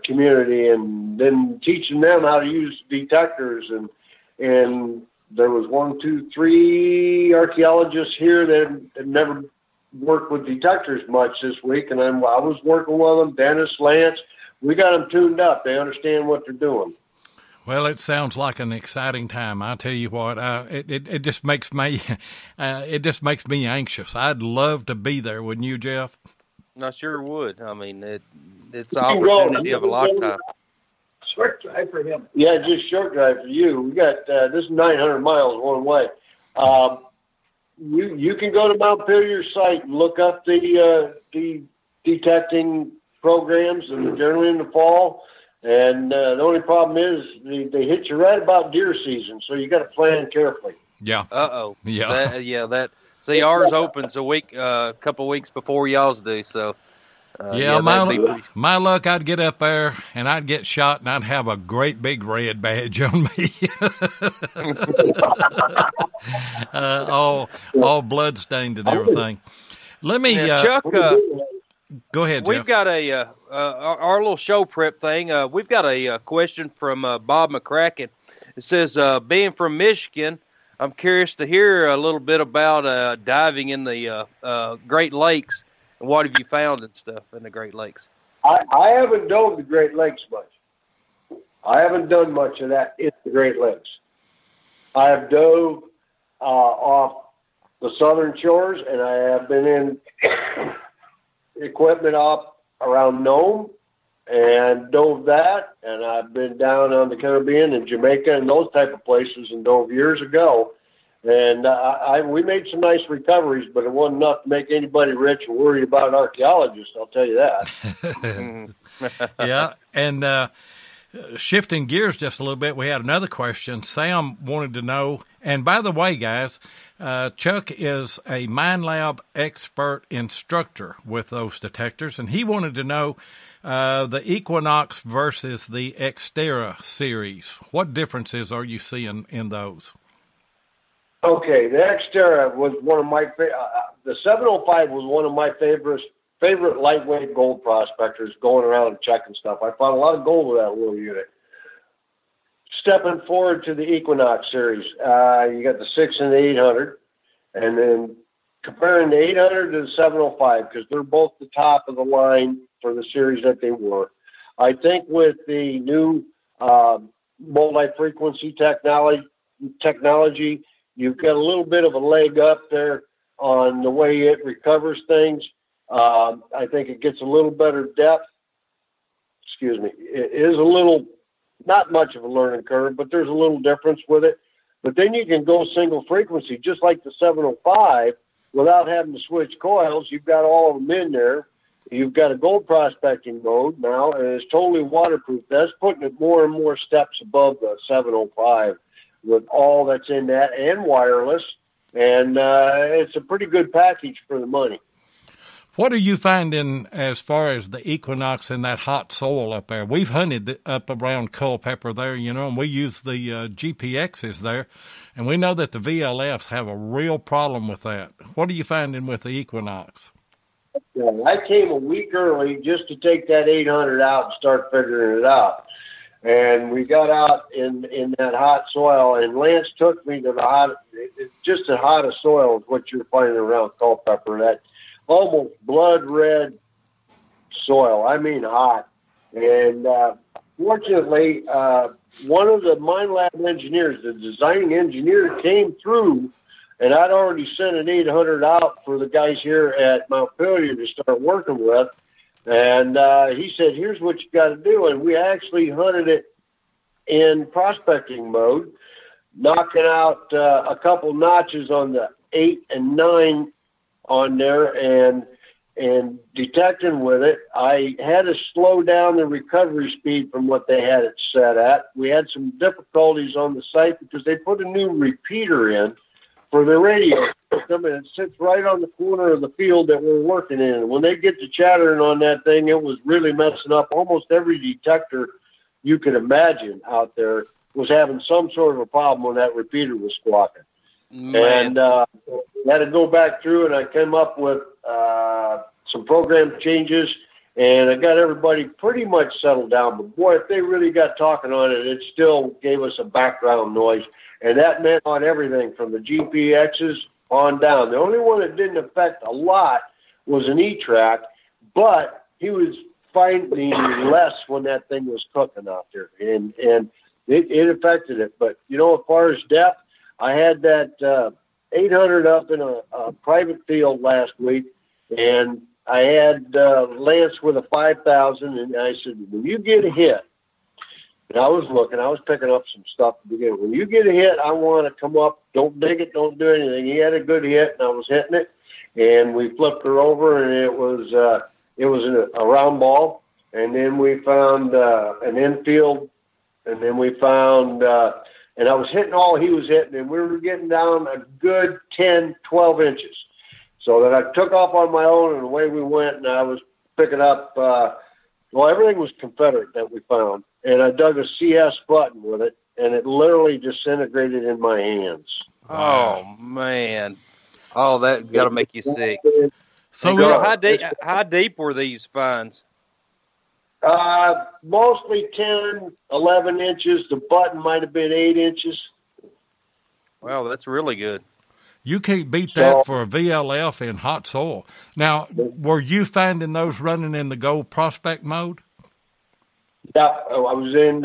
C: community, and then teaching them how to use detectors. And there was 1, 2, 3 archaeologists here that had never worked with detectors much this week, and I was working with them, Dennis, Lance. We got them tuned up. They understand what they're doing.
A: Well, it sounds like an exciting time. I tell you what, it just makes me anxious. I'd love to be there, wouldn't you, Jeff?
B: I sure would. It's an opportunity of a lifetime.
G: Short drive for him.
C: Yeah, just short drive for you. We got this is 900 miles one way. You can go to Montpelier's site and look up the detecting programs, and they're generally in the fall. And the only problem is they hit you right about deer season, so you got to plan carefully.
A: Yeah.
B: Yeah. See, ours opens a couple weeks before y'all's do. So
A: My luck, I'd get up there and I'd get shot and I'd have a great big red badge on me. all blood stained and everything. Let me,
B: Chuck,
A: go ahead,
B: We've
A: Jeff.
B: got our little show prep thing. We've got a question from Bob McCracken. It says, being from Michigan, I'm curious to hear a little bit about diving in the Great Lakes. And what have you found and stuff in the Great Lakes?
C: I haven't dove the Great Lakes much. I haven't done much of that in the Great Lakes. I have dove off the southern shores, and I have been in equipment up around Nome and dove that, and I've been down on the Caribbean and Jamaica and those type of places and dove years ago. And we made some nice recoveries, but it wasn't enough to make anybody rich or worried about archaeologists, I'll tell you that.
A: Yeah, and shifting gears just a little bit, we had another question. Sam wanted to know, and by the way, guys, Chuck is a Mine Lab expert instructor with those detectors, and he wanted to know the Equinox versus the Xterra series. What differences are you seeing in those?
C: Okay, the Xterra was one of my the 705 was one of my favorite lightweight gold prospectors going around and checking stuff. I found a lot of gold with that little unit. Stepping forward to the Equinox series, you got the 6 and the 800, and then comparing the 800 to the 705 because they're both the top of the line for the series that they were. I think with the new multi-frequency technology, you've got a little bit of a leg up there on the way it recovers things. I think it gets a little better depth. Excuse me. It is a little, not much of a learning curve, but there's a little difference with it. But then you can go single frequency, just like the 705, without having to switch coils. You've got all of them in there. You've got a gold prospecting mode now, and it's totally waterproof. That's putting it more and more steps above the 705. With all that's in that and wireless, and it's a pretty good package for the money.
A: What are you finding as far as the Equinox and that hot soil up there? We've hunted up around Culpeper there, and we use the GPXs there, and we know that the VLFs have a real problem with that. What are you finding with the Equinox?
C: I came a week early just to take that 800 out and start figuring it out. And we got out in that hot soil, and Lance took me to just the hottest soil is what you're finding around Culpeper, that almost blood red soil. I mean hot. And fortunately, one of the Mine Lab engineers, the designing engineer, came through, and I'd already sent an 800 out for the guys here at Monpelier to start working with. And he said, here's what you got to do. And we actually hunted it in prospecting mode, knocking out a couple notches on the 8 and 9 on there and detecting with it. I had to slow down the recovery speed from what they had it set at. We had some difficulties on the site because they put a new repeater in for the radio system, and it sits right on the corner of the field that we're working in. And when they get to chattering on that thing, it was really messing up. Almost every detector you could imagine out there was having some sort of a problem when that repeater was squawking. Man. And I had to go back through, and I came up with some program changes, and I got everybody pretty much settled down. But, boy, if they really got talking on it, it still gave us a background noise. And that meant on everything from the GPXs on down. The only one that didn't affect a lot was an E-Track, but he was finding less when that thing was cooking out there. And it affected it. But, as far as depth, I had that 800 up in a private field last week, and I had Lance with a 5,000, and I said, when you get a hit, and I was picking up some stuff to begin with. When you get a hit, I want to come up, don't dig it, don't do anything. He had a good hit, and I was hitting it, and we flipped her over, and it was a round ball. And then we found an infield, and then we found, and I was hitting all he was hitting, and we were getting down a good 10, 12 inches. So that I took off on my own, and away we went, and I was picking up, everything was Confederate that we found. And I dug a CS button with it, and it literally disintegrated in my hands.
B: Wow. Oh, man. Oh, that's got to make you sick.
A: So
B: how deep were these finds?
C: Mostly 10, 11 inches. The button might have been 8 inches.
B: Wow, that's really good.
A: You can't beat that for a VLF in hot soil. Now, were you finding those running in the gold prospect mode?
C: Yeah, I was in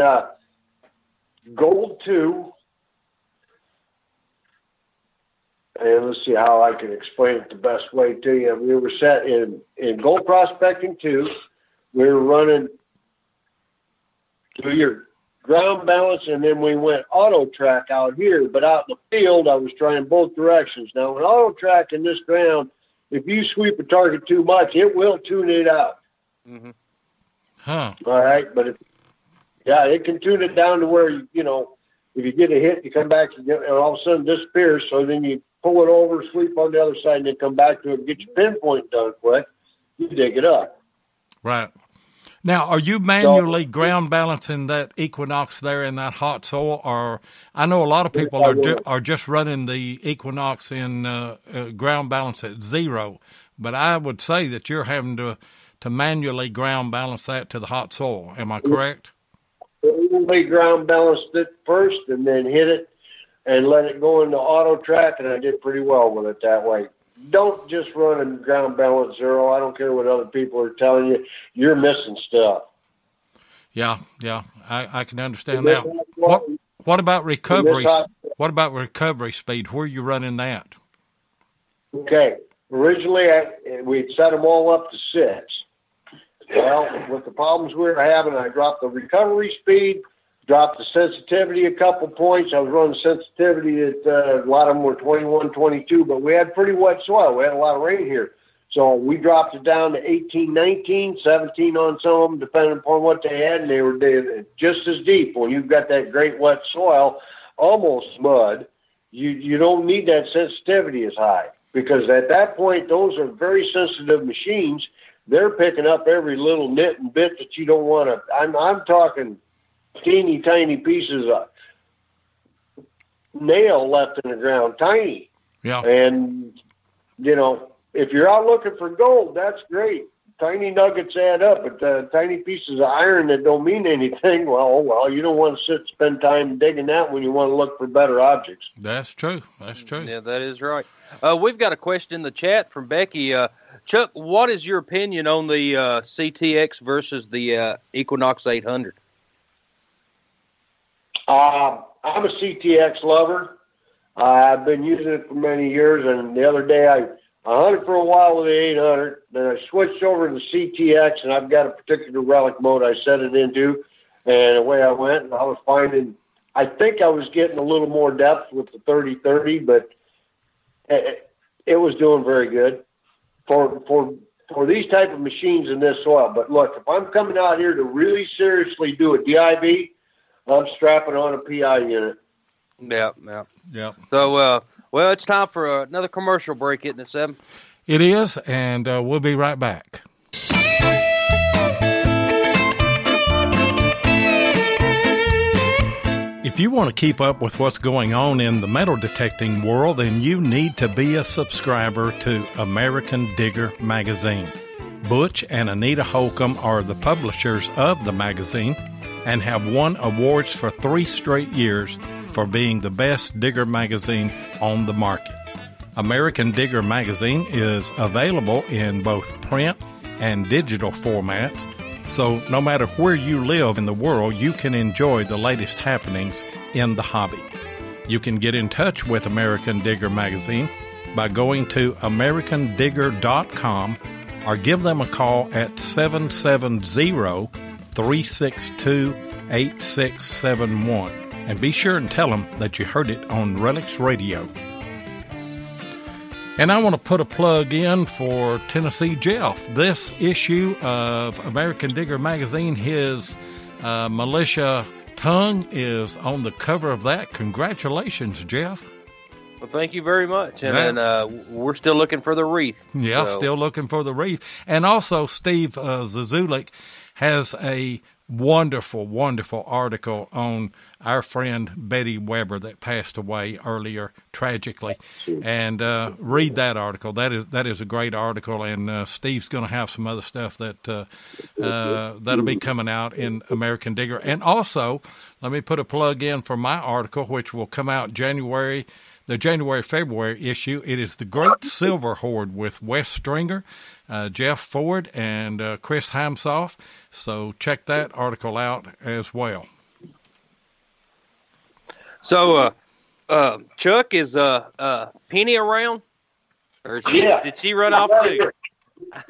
C: gold 2. And let's see how I can explain it the best way to you. We were set in gold prospecting 2. We were running through your ground balance, and then we went auto track out here. But out in the field, I was trying both directions. Now, with auto track in this ground, if you sweep a target too much, it will tune it out.
B: Mm-hmm.
A: Huh.
C: All right, but it can tune it down to where if you get a hit, you come back and all of a sudden it disappears. So then you pull it over, sweep on the other side, and then come back to it and get your pinpoint done quick. You dig it up.
A: Right. Now, are you manually ground balancing that Equinox there in that hot soil? Or I know a lot of people are just running the Equinox in ground balance at 0, but I would say that you're having to manually ground balance that to the hot soil. Am I correct?
C: We ground balanced it first and then hit it and let it go into auto track, and I did pretty well with it that way. Don't just run a ground balance 0. I don't care what other people are telling you. You're missing stuff.
A: Yeah, I can understand that. What about recovery? What about recovery speed? Where are you running that?
C: Okay. Originally, we'd set them all up to 6. Well, with the problems we were having, I dropped the recovery speed, dropped the sensitivity a couple points. I was running sensitivity at a lot of them were 21, 22, but we had pretty wet soil. We had a lot of rain here. So we dropped it down to 18, 19, 17 on some of them, depending upon what they had, and they were just as deep. When you've got that great wet soil, almost mud, you don't need that sensitivity as high, because at that point, those are very sensitive machines. They're picking up every little nit and bit that you don't want to. I'm talking teeny tiny pieces of nail left in the ground, tiny.
A: Yeah.
C: And, if you're out looking for gold, that's great. Tiny nuggets add up, but tiny pieces of iron that don't mean anything, well, you don't want to spend time digging that when you want to look for better objects.
A: That's true.
B: Yeah, that is right. We've got a question in the chat from Becky. Chuck, what is your opinion on the CTX versus the Equinox 800?
C: I'm a CTX lover. I've been using it for many years, and the other day I hunted for a while with the 800, then I switched over to the CTX, and I've got a particular relic mode I set it into, and away I went, and I was finding, I think I was getting a little more depth with the 30-30, but it was doing very good for these type of machines in this soil. But look, if I'm coming out here to really seriously do a DIB, I'm strapping on a PI unit.
B: Yeah. So, it's time for another commercial break, isn't it, Sam?
A: It is, and we'll be right back. If you want to keep up with what's going on in the metal detecting world, then you need to be a subscriber to American Digger Magazine. Butch and Anita Holcomb are the publishers of the magazine and have won awards for 3 straight years for being the best digger magazine on the market. American Digger Magazine is available in both print and digital formats, so no matter where you live in the world, you can enjoy the latest happenings in the hobby. You can get in touch with American Digger Magazine by going to americandigger.com or give them a call at 770-362-8671. And be sure and tell them that you heard it on Relics Radio. And I want to put a plug in for Tennessee Jeff. This issue of American Digger Magazine, his militia tongue is on the cover of that. Congratulations, Jeff.
B: Well, thank you very much. And then we're still looking for the wreath.
A: Yeah, still looking for the wreath. And also, Steve Zazulik has a wonderful, wonderful article on our friend Betty Weber that passed away earlier tragically. And read that article. That is a great article. And Steve's going to have some other stuff that that'll be coming out in American Digger. And also, let me put a plug in for my article, which will come out the January-February issue. It is The Great Silver Hoard with Wes Stringer, Jeff Ford, and Chris Heimsoff. So check that article out as well.
B: So, Chuck, is Penny around? Or did she run off too?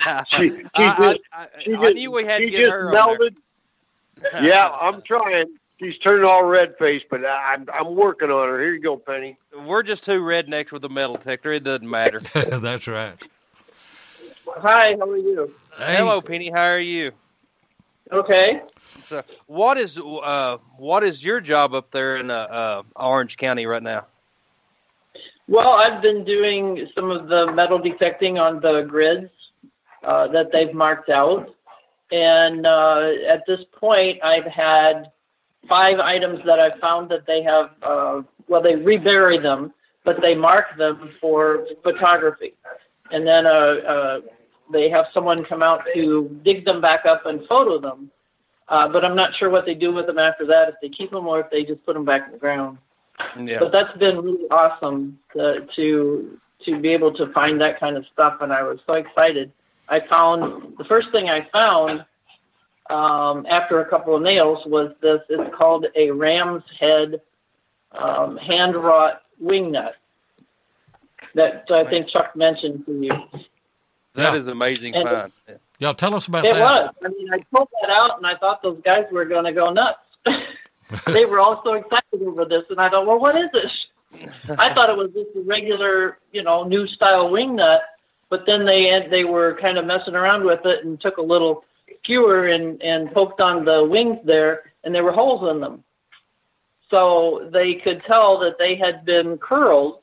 B: I knew we had to get her melted.
C: Yeah, I'm trying. She's turning all red-faced, but I'm working on her. Here you go, Penny.
B: We're just two rednecks with a metal detector. It doesn't matter.
A: That's right.
G: Hi, how are you?
B: Hey. Hello, Penny. How are you?
G: Okay.
B: So, what is your job up there in Orange County right now?
G: Well, I've been doing some of the metal detecting on the grids that they've marked out. And at this point, I've had 5 items that I've found that they have, they rebury them, but they mark them for photography. And then they have someone come out to dig them back up and photo them. But I'm not sure what they do with them after that, if they keep them or if they just put them back in the ground. Yeah. But that's been really awesome to be able to find that kind of stuff, and I was so excited. The first thing I found after a couple of nails was this. It's called a ram's head hand-wrought wingnut that I think Chuck mentioned to you.
B: That is amazing find.
A: Yeah, tell us about that.
G: It was. I mean, I pulled that out, and I thought those guys were going to go nuts. They were all so excited over this, and I thought, well, what is this? I thought it was just a regular, new style wingnut, but then they were kind of messing around with it and took a little skewer and poked on the wings there, and there were holes in them. So they could tell that they had been curled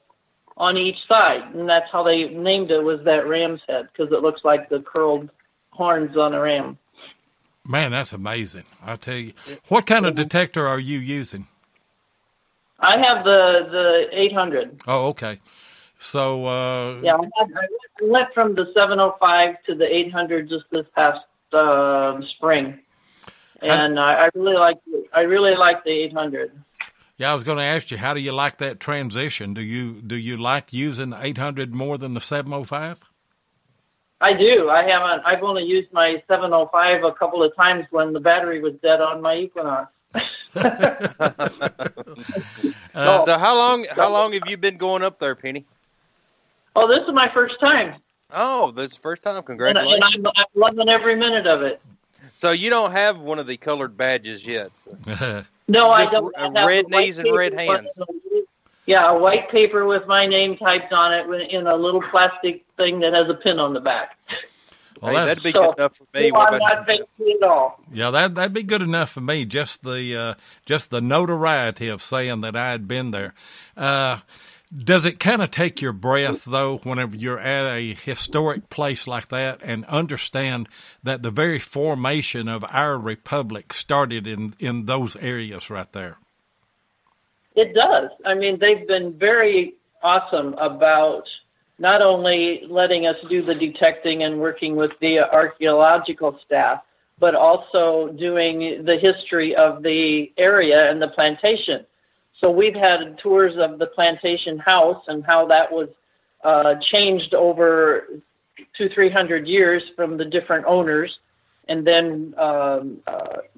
G: on each side, and that's how they named it, was that ram's head, because it looks like the curled horns on a ram.
A: Man, that's amazing. I'll tell you. What kind of detector are you using?
G: I have the 800.
A: Oh, okay. So...
G: I went from the 705 to the 800 just this past spring. And I really like the 800.
A: Yeah, I was going to ask you, how do you like that transition? Do you like using the 800 more than the 705?
G: I do. I've only used my 705 a couple of times when the battery was dead on my Equinox.
B: So how long have you been going up there, Penny?
G: Oh, this is my first time.
B: Oh, this is the first time. Congratulations.
G: And I'm loving every minute of it.
B: So you don't have one of the colored badges yet? So.
G: No, I don't.
B: Red knees and red hands.
G: Yeah, a white paper with my name typed on it in a little plastic thing that has a pin on the back.
B: Well, that'd be good enough for me.
G: I'm not fancy at all.
A: Yeah, that'd be good enough for me. Just the notoriety of saying that I had been there. Does it kind of take your breath, though, whenever you're at a historic place like that and understand that the very formation of our republic started in those areas right there?
G: It does. I mean, they've been very awesome about not only letting us do the detecting and working with the archaeological staff, but also doing the history of the area and the plantation. So we've had tours of the plantation house and how that was changed over 200-300 years from the different owners, and then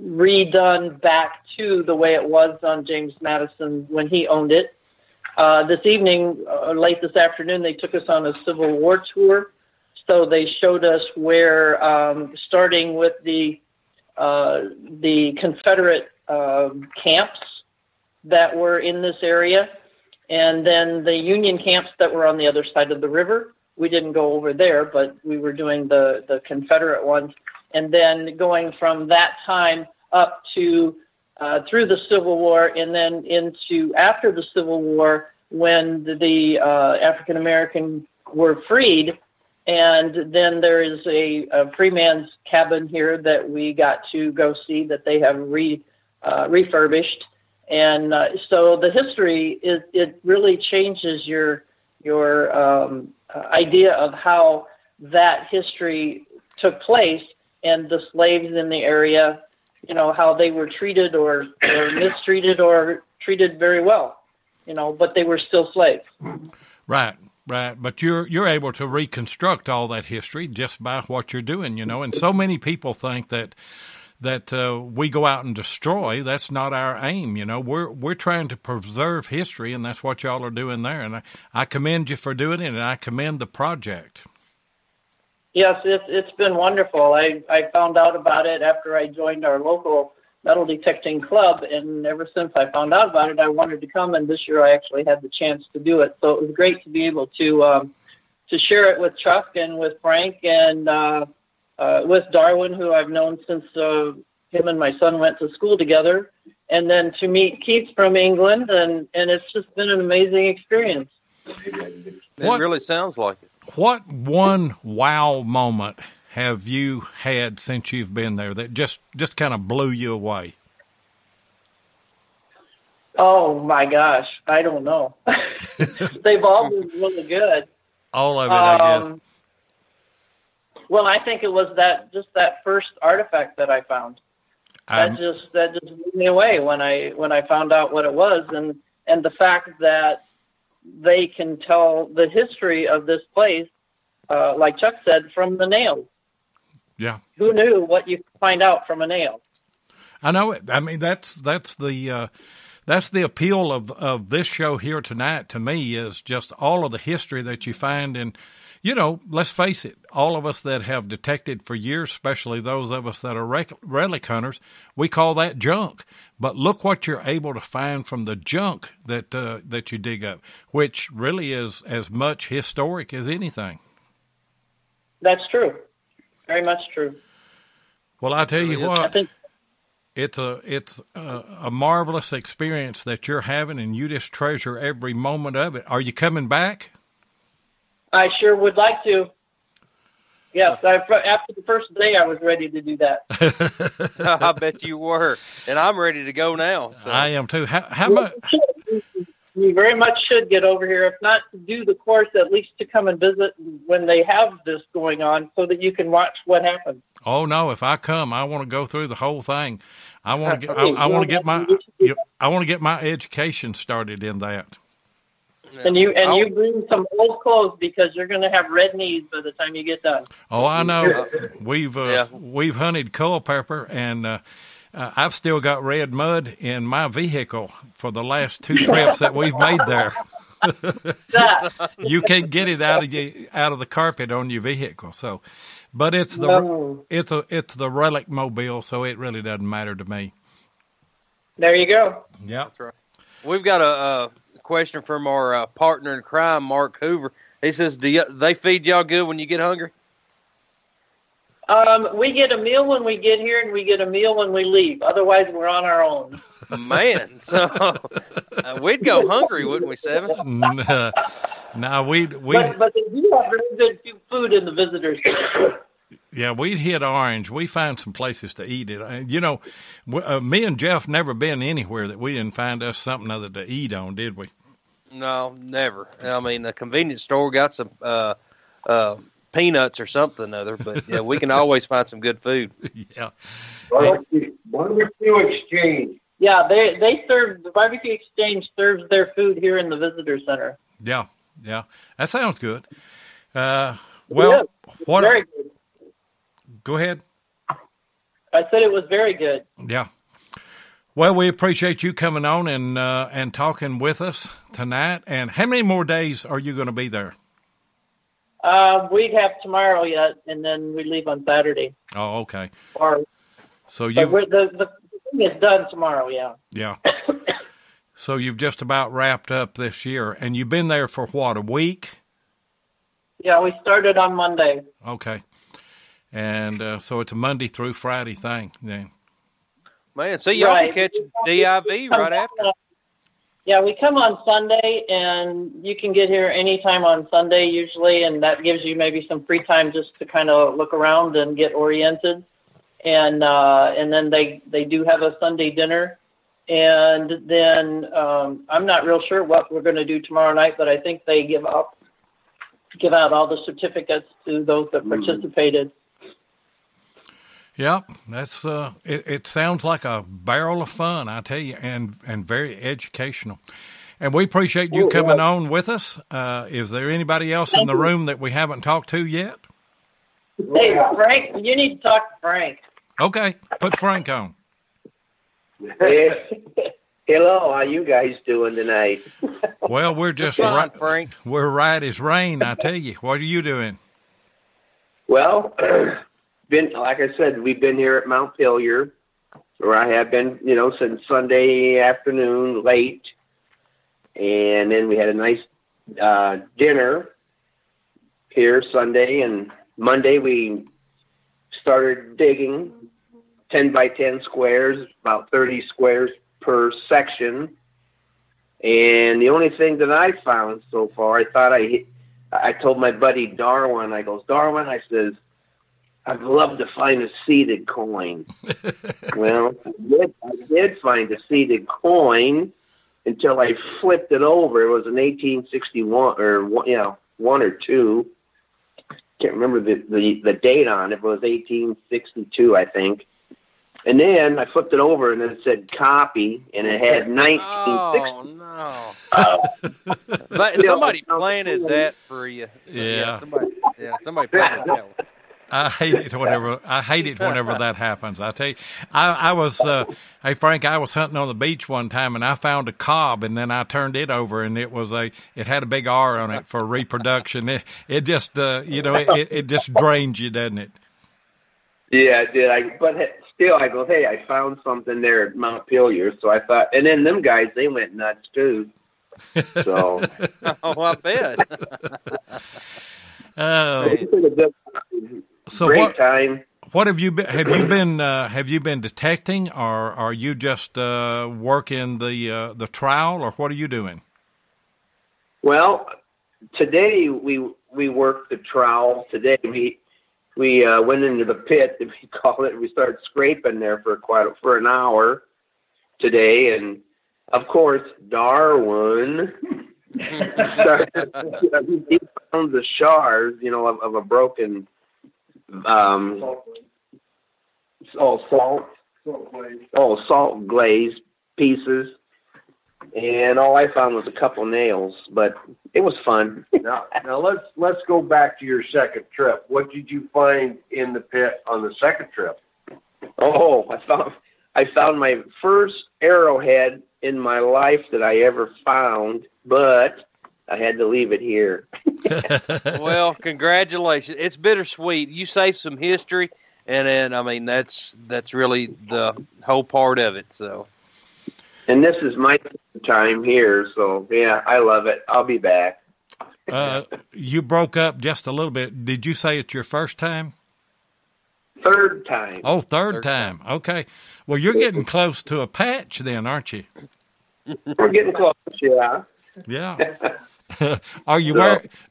G: redone back to the way it was on James Madison when he owned it. This evening, late this afternoon, they took us on a Civil War tour. So they showed us where, starting with the Confederate camps that were in this area, and then the Union camps that were on the other side of the river. We didn't go over there, but we were doing the Confederate ones. And then going from that time up to through the Civil War, and then into after the Civil War, when the African American were freed. And then there is a freeman's cabin here that we got to go see that they have refurbished. And so the history it really changes your idea of how that history took place, and the slaves in the area, you know, how they were treated or mistreated or treated very well, you know, but they were still slaves.
A: Right. But you're able to reconstruct all that history just by what you're doing, you know. And so many people think that we go out and destroy. That's not our aim, you know. We're trying to preserve history, and that's what y'all are doing there. And I commend you for doing it, and I commend the project.
G: Yes, it's been wonderful. I found out about it after I joined our local metal detecting club, and ever since I found out about it, I wanted to come, and this year I actually had the chance to do it. So it was great to be able to share it with Chuck and with Frank and with Darwin, who I've known since him and my son went to school together, and then to meet Keith from England, and it's just been an amazing experience.
B: It really sounds like it.
A: What one wow moment have you had since you've been there that just kind of blew you away?
G: Oh my gosh, I don't know. They've all been really good.
A: All of it, I guess.
G: Well, I think it was that first artifact that I found. That just blew me away when I found out what it was, and the fact that they can tell the history of this place, like Chuck said, from the nails.
A: Yeah.
G: Who knew what you could find out from a nail?
A: I know it. I mean, that's the appeal of this show here tonight to me, is just all of the history that you find. And, you know, let's face it, all of us that have detected for years, especially those of us that are relic hunters, we call that junk. But look what you're able to find from the junk that you dig up, which really is as much historic as anything.
G: That's true. Very much true.
A: Well, I tell you what, it's a marvelous experience that you're having, and you just treasure every moment of it. Are you coming back?
G: I sure would like to. Yes, after the first day, I was ready to do that.
B: I bet you were, and I'm ready to go now. So.
A: I am too. How much?
G: You very much should get over here, if not to do the course, at least to come and visit when they have this going on, so that you can watch what happens.
A: Oh no! If I come, I want to go through the whole thing. I want to get. I want to get my education started in that.
G: And you bring some old clothes, because you're going to have red knees by the time you get done.
A: Oh, I know. We've hunted culpepper, and I've still got red mud in my vehicle for the last 2 trips that we've made there. You can't get it out of the carpet on your vehicle. So, but it's the relic mobile, so it really doesn't matter to me.
G: There you go.
A: Yeah,
B: that's right. We've got a question from our partner in crime, Mark Hoover. He says, "Do they feed y'all good when you get hungry?"
G: We get a meal when we get here, and we get a meal when we leave. Otherwise, we're on our own.
B: Man, so we'd go hungry, wouldn't we, Seven?
A: No, we.
G: But they do have very good food in the visitors center.
A: Yeah, we'd hit orange. We find some places to eat it. You know, me and Jeff never been anywhere that we didn't find us something other to eat on, did we?
B: No, never. I mean, the convenience store got some peanuts or something other, but yeah, we can always find some good food.
A: Yeah.
C: Barbecue Exchange.
G: Yeah, they serve, the Barbecue Exchange serves their food here in the visitor center.
A: Yeah, that sounds good. Well,
G: very good.
A: Go ahead.
G: I said it was very good.
A: Yeah. Well, we appreciate you coming on and talking with us tonight. And how many more days are you going to be there?
G: We have tomorrow yet, and then we leave on Saturday.
A: Oh, okay. So
G: the thing is done tomorrow. Yeah.
A: Yeah. So you've just about wrapped up this year, and you've been there for what, a week?
G: Yeah, we started on Monday.
A: Okay. And so it's a Monday through Friday thing. Yeah.
B: Man, so y'all can catch DIV right after.
G: Yeah, we come on Sunday, and you can get here anytime on Sunday usually, and that gives you maybe some free time just to kind of look around and get oriented. And then they do have a Sunday dinner. And then I'm not real sure what we're going to do tomorrow night, but I think they give out all the certificates to those that participated.
A: Yeah, that's it sounds like a barrel of fun, I tell you, and very educational. And we appreciate you coming on with us. Is there anybody else in the room that we haven't talked to yet?
G: Hey, Frank, you need to talk to Frank.
A: Okay, put Frank on.
H: Hello, how you guys doing tonight?
A: Well, we're just right, Frank. We're right as rain, I tell you. What are you doing?
H: Well, like I said, we've been here at Monpelier, where I have been, since Sunday afternoon late, and then we had a nice dinner here Sunday, and Monday we started digging 10 by 10 squares, about 30 squares per section. And the only thing that I found so far, I told my buddy Darwin, I goes, Darwin, I says, I'd love to find a seeded coin. Well, I did find a seeded coin until I flipped it over. It was an 1861 or one or two. Can't remember the date on it. It was 1862, I think. And then I flipped it over, and it said copy, and it had 1960.
B: Oh, no. Somebody planted that for you.
A: Yeah.
B: Somebody planted that one.
A: I hate it whenever that happens. I tell you, I was hey Frank, I was hunting on the beach one time, and I found a cob, and then I turned it over, and it had a big R on it for reproduction. It just it just drains you, doesn't it?
H: Yeah, it did. But still, I go, hey, I found something there at Montpelier, so I thought, and then them guys, they went nuts too. So,
B: I bet.
A: So
H: great time.
A: What have you been? Have you been detecting, or are you just working the trial, or what are you doing?
H: Well, today we worked the trowel. Today we went into the pit, if we call it. We started scraping there for an hour today, and of course Darwin he found the shards, of a broken salt glaze pieces. And all I found was a couple nails, but it was fun.
C: Now let's go back to your second trip. What did you find in the pit on the second trip?
H: Oh, I found my first arrowhead in my life that I ever found, but I had to leave it here.
B: Well, congratulations. It's bittersweet. You saved some history, and then that's really the whole part of it. So.
H: And this is my time here, so yeah, I love it. I'll be back.
A: You broke up just a little bit. Did you say it's your first time?
H: Third time.
A: Oh, third time. Okay. Well, you're getting close to a patch then, aren't you?
H: We're getting close, yeah.
A: Yeah.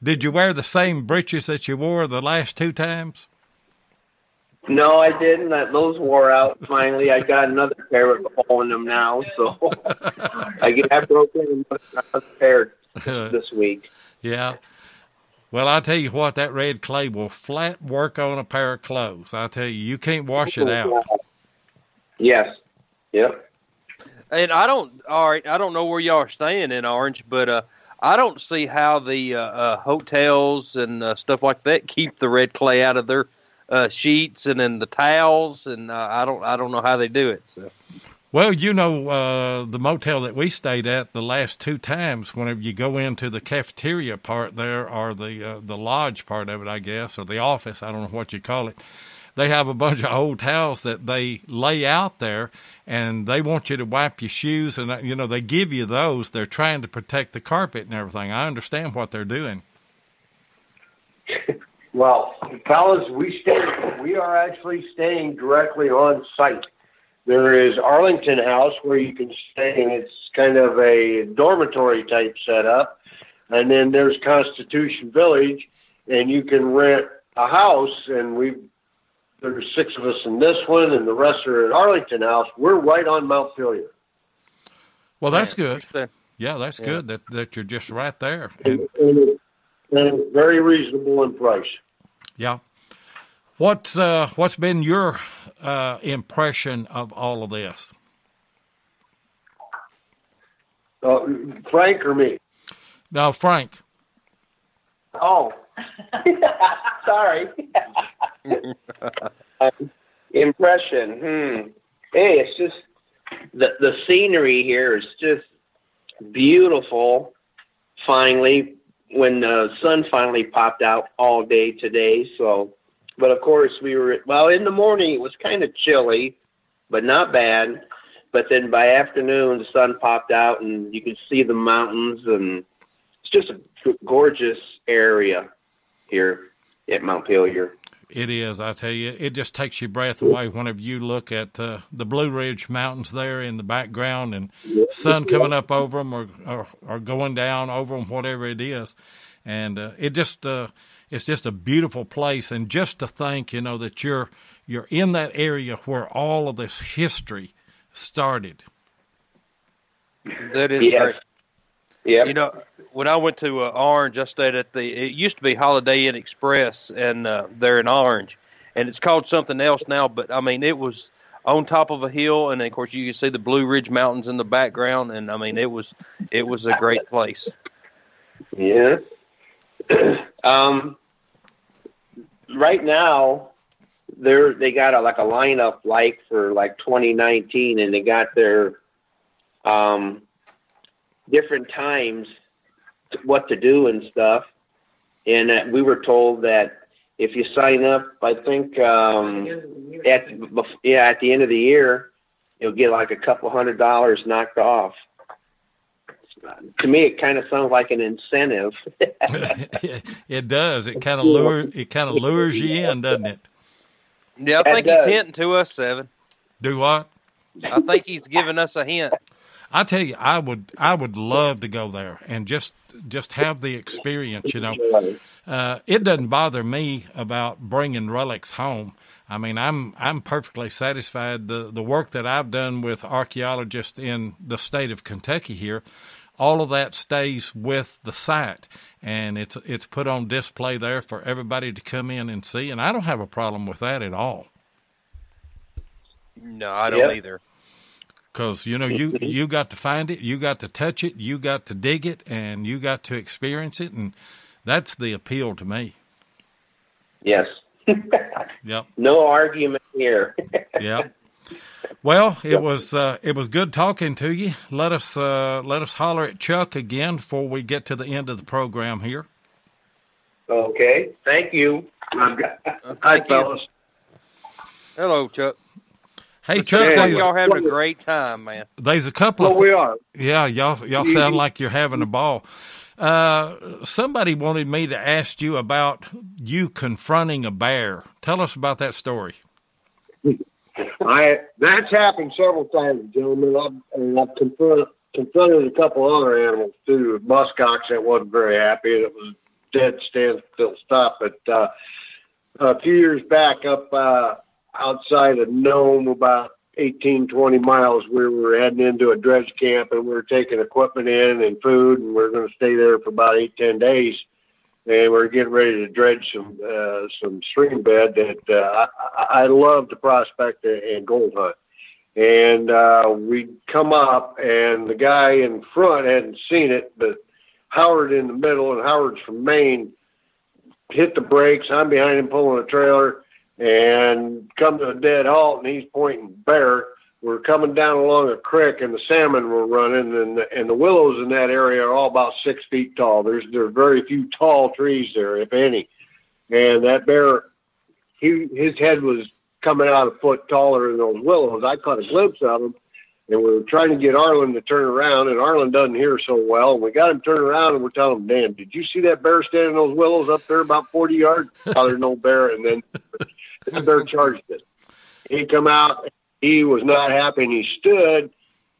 A: Did you wear the same breeches that you wore the last two times?
H: No, I didn't. Those wore out finally. I got another pair with a hole in them now, so I broke in another pair this week.
A: Yeah. Well, I tell you what, that red clay will flat work on a pair of clothes. I tell you can't wash it out.
H: Yes. Yep.
B: And I don't know where y'all are staying in Orange, but I don't see how the hotels and stuff like that keep the red clay out of their sheets and then the towels, and I don't know how they do it. So.
A: Well, the motel that we stayed at the last two times, whenever you go into the cafeteria part there, or the lodge part of it, I guess, or the office, I don't know what you call it, they have a bunch of old towels that they lay out there, and they want you to wipe your shoes, and they give you those. They're trying to protect the carpet and everything. I understand what they're doing.
C: Well, fellas, we are actually staying directly on site. There is Arlington House where you can stay, and it's kind of a dormitory type setup. And then there's Constitution Village, and you can rent a house, and there's 6 of us in this one, and the rest are at Arlington House. We're right on Montpelier.
A: Well, that's good. Yeah, that's good that you're just right there.
C: And it's very reasonable in price.
A: Yeah. What's been your impression of all of this?
C: Frank or me?
A: No, Frank.
H: Oh, sorry. Impression. Hey, it's just the scenery here is just beautiful. Finally, when the sun finally popped out all day today. So, but of course in the morning it was kind of chilly, but not bad. But then by afternoon the sun popped out and you could see the mountains, and it's just a gorgeous area here at Montpelier.
A: It is, I tell you. It just takes your breath away whenever you look at the Blue Ridge Mountains there in the background, and sun coming up over them or going down over them, whatever it is. And it's just a beautiful place. And just to think, that you're in that area where all of this history started.
B: That is great. Yeah. When I went to Orange, I stayed at it used to be Holiday Inn Express, and they're in Orange, and it's called something else now. But I mean, it was on top of a hill, and of course you can see the Blue Ridge Mountains in the background, and I mean it was a great place.
H: Yeah. Right now, they got a lineup for 2019, and they got their different times what to do and stuff. And we were told that if you sign up, I think at the end of the year, you'll get a couple $100 knocked off. To me, it kind of sounds like an incentive.
A: It does. It kind of lures you in, doesn't it?
B: Yeah, I think he's hinting to us, Seven.
A: Do what?
B: I think he's giving us a hint.
A: I tell you, I would love to go there and just have the experience. It doesn't bother me about bringing relics home. I mean, I'm perfectly satisfied. The work that I've done with archaeologists in the state of Kentucky here, all of that stays with the site, and it's put on display there for everybody to come in and see. And I don't have a problem with that at all.
B: No, I don't either.
A: Because, you got to find it, you got to touch it, you got to dig it, and you got to experience it, and that's the appeal to me.
H: Yes.
A: Yep.
H: No argument here.
A: Yep. Well, it was good talking to you. Let us holler at Chuck again before we get to the end of the program here.
H: Okay. Thank you.
C: Hi, fellas.
B: Hello, Chuck.
A: Hey, Chuck,
B: y'all having a great time, man.
A: There's a couple of...
C: we are.
A: Yeah, y'all sound like you're having a ball. Somebody wanted me to ask you about you confronting a bear. Tell us about that story.
C: That's happened several times, gentlemen. I've confronted a couple other animals, too. Muskox that wasn't very happy, and it was dead standstill stop. But a few years back up outside of Nome, about 18, 20 miles, we were heading into a dredge camp, and we were taking equipment in and food, and we were going to stay there for about 8-10 days. And we were getting ready to dredge some stream bed that I love to prospect and gold hunt. And we come up, and the guy in front hadn't seen it, but Howard in the middle, and Howard's from Maine, hit the brakes. I'm behind him pulling a trailer, and come to a dead halt, and he's pointing bear. We're coming down along a creek, and the salmon were running, and the willows in that area are all about 6 feet tall. There are very few tall trees there, if any. And that bear, his head was coming out a foot taller than those willows. I caught a glimpse of him, and we were trying to get Arlen to turn around, and Arlen doesn't hear so well. And we got him turned around, and we're telling him, Dan, did you see that bear standing in those willows up there about 40 yards? Oh, there's no bear. And then the bear charged it. He come out, he was not happy, and he stood,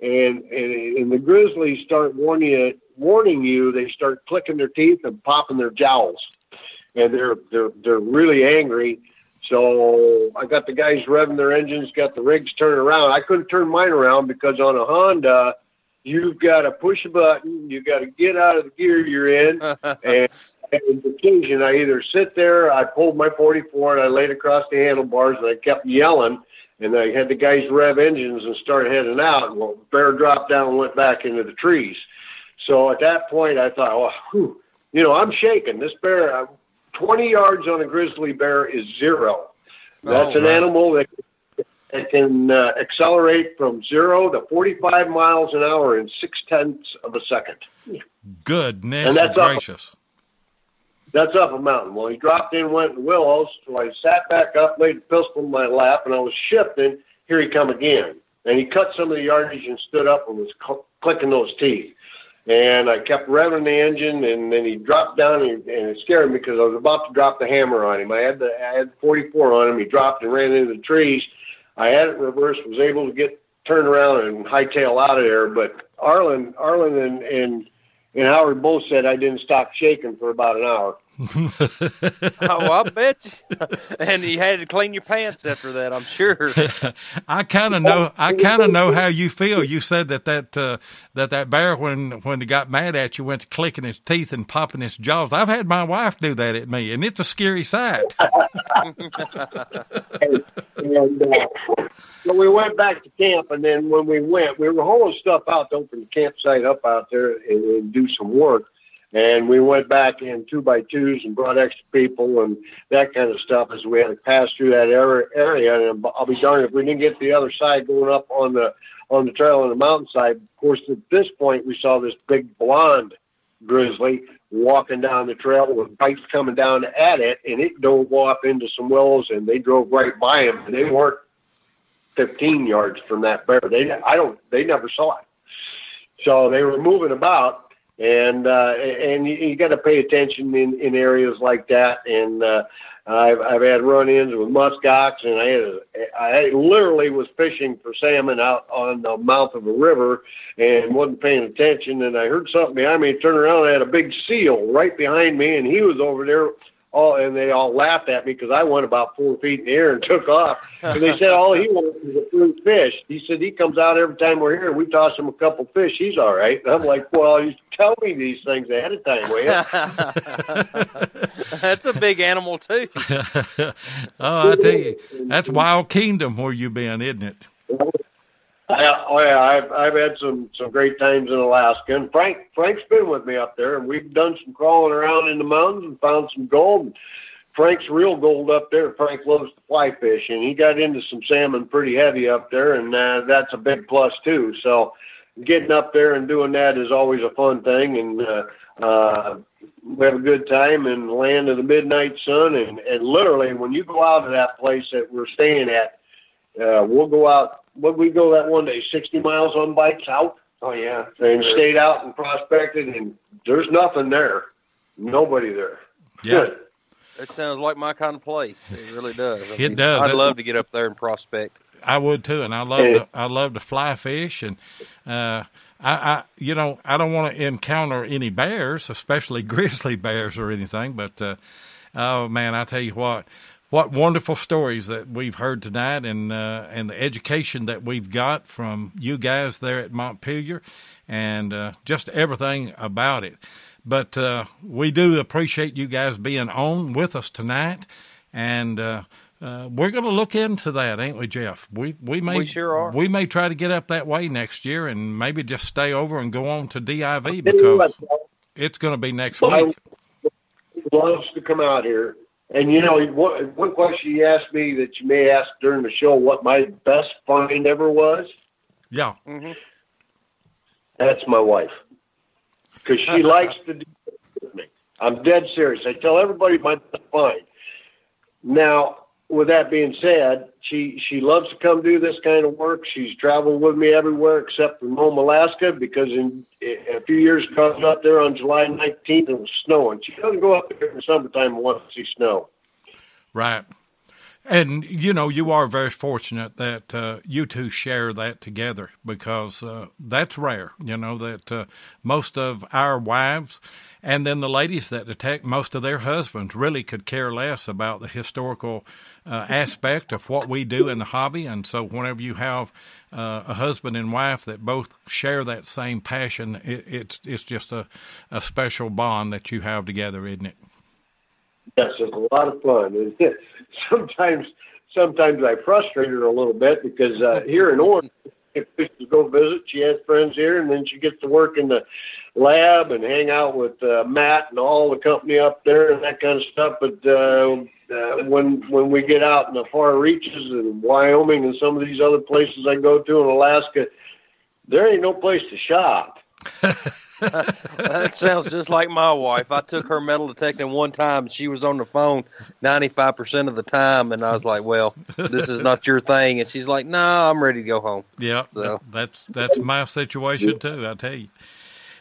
C: and the grizzlies start warning you. They start clicking their teeth and popping their jowls, and they're really angry. So I got the guys revving their engines, got the rigs turning around. I couldn't turn mine around because on a Honda, you've got to push a button, you got to get out of the gear you're in, and on occasion I either sit there, I pulled my 44 and I laid across the handlebars and I kept yelling, and I had the guys rev engines and start heading out. Well, the bear dropped down and went back into the trees. So at that point I thought, well, I'm shaking. This bear, 20 yards on a grizzly bear is zero. That's an animal that can accelerate from 0 to 45 miles an hour in 0.6 of a second.
A: Goodness gracious.
C: That's up a mountain. Well, he dropped in, went in willows, so I sat back up, laid the pistol in my lap, and I was shifting. Here he come again. And he cut some of the yardage and stood up and was clicking those teeth. And I kept revving the engine, and then he dropped down, and it scared me because I was about to drop the hammer on him. I had 44 on him. He dropped and ran into the trees. I had it reversed, was able to turn around and hightail out of there. But Arlen and Howard both said I didn't stop shaking for about an hour.
B: I bet you. And you had to clean your pants after that, I'm sure.
A: I kind of know how you feel. You said that bear, when he got mad at you, went to clicking his teeth and popping his jaws. I've had my wife do that at me, and it's a scary sight.
C: So we went back to camp, and then when we were hauling stuff out to open the campsite up out there and do some work. And we went back in 2x2s and brought extra people and that kind of stuff as we had to pass through that area. And I'll be darned if we didn't get to the other side going up on the trail on the mountainside. Of course, at this point, we saw this big blonde grizzly walking down the trail with bikes coming down at it, and it dove off into some willows, and they drove right by him. And they weren't 15 yards from that bear. They never saw it. So they were moving about. And you got to pay attention in areas like that. And I've had run-ins with muskox, and I literally was fishing for salmon out on the mouth of a river and wasn't paying attention. And I heard something behind me. Turned around, I had a big seal right behind me, and he was over there. And they all laughed at me because I went about 4 feet in the air and took off. And they said all he wanted was a fruit fish. He said he comes out every time we're here, and we toss him a couple fish. He's all right. And I'm like, well, you tell me these things ahead of time, will you?
B: That's a big animal, too.
A: I tell you, that's Wild Kingdom where you been, isn't it?
C: I've had some great times in Alaska, and Frank's been with me up there, and we've done some crawling around in the mountains and found some gold. And Frank's real gold up there. Frank loves to fly fish, and he got into some salmon pretty heavy up there, and that's a big plus too. So getting up there and doing that is always a fun thing, and we have a good time in the land of the midnight sun. And literally, when you go out to that place that we're staying at, we'll go out. What we go that one day, 60 miles on bikes out.
H: Oh, yeah.
C: And stayed out and prospected, and there's nothing there. Nobody there.
A: Yeah.
B: It sounds like my kind of place. It really does.
A: It does.
B: I'd love to get up there and prospect.
A: I would too, and I love to fly fish, and I don't want to encounter any bears, especially grizzly bears or anything. But oh man, I tell you what wonderful stories that we've heard tonight, and the education that we've got from you guys there at Monpelier, and just everything about it. But we do appreciate you guys being on with us tonight, and we're going to look into that, ain't we, Jeff? We
B: sure are.
A: We may try to get up that way next year, and maybe just stay over and go on to DIV because it's going to be next week.
C: He loves to come out here. And, one question you asked me that you may ask during the show, what my best find ever was?
A: Yeah.
B: Mm-hmm.
C: That's my wife. Because she likes to do it with me. I'm dead serious. I tell everybody my best find. Now, with that being said, she loves to come do this kind of work. She's traveled with me everywhere except for Nome, Alaska, because a few years ago I was up there on July 19th and it was snowing. She doesn't go up there in the summertime and want to see snow.
A: Right. And, you are very fortunate that you two share that together, because that's rare, that most of our wives and then the ladies that detect, most of their husbands really could care less about the historical aspect of what we do in the hobby. And so whenever you have a husband and wife that both share that same passion, it's just a special bond that you have together, isn't it?
C: Yes, it's a lot of fun. Sometimes I frustrate her a little bit, because here in Orange, if she go visit, she has friends here, and then she gets to work in the lab and hang out with Matt and all the company up there and that kind of stuff. But when we get out in the far reaches in Wyoming and some of these other places I go to in Alaska, there ain't no place to shop.
B: That sounds just like my wife. I took her metal detecting one time, and she was on the phone 95% of the time, and I was like, "Well, this is not your thing." And she's like, "No, I'm ready to go home."
A: Yeah, so that's my situation too, I tell you.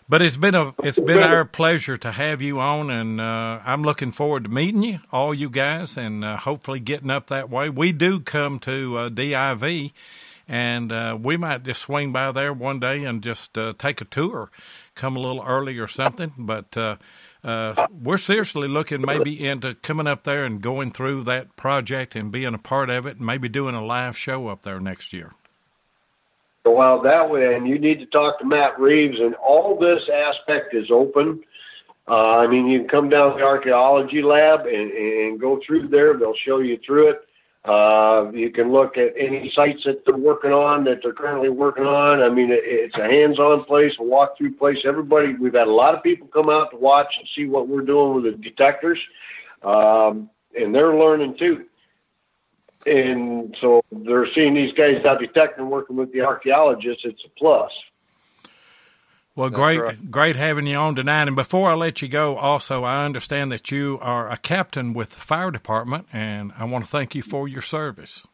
A: But it's been our pleasure to have you on, and I'm looking forward to meeting you, all you guys, and hopefully getting up that way. We do come to DIV. And we might just swing by there one day and just take a tour, come a little early or something. But we're seriously looking maybe into coming up there and going through that project and being a part of it, and maybe doing a live show up there next year.
C: Well, that way, and you need to talk to Matt Reeves, and all this aspect is open. I mean, you can come down to the archaeology lab and go through there. They'll show you through it. You can look at any sites that they're working on, that they're currently working on. I mean, it's a hands-on place, a walk-through place. We've had a lot of people come out to watch and see what we're doing with the detectors, and they're learning too. And so they're seeing these guys out detecting, working with the archaeologists. It's a plus.
A: Well, great having you on tonight. And before I let you go, also, I understand that you are a captain with the fire department, and I want to thank you for your service.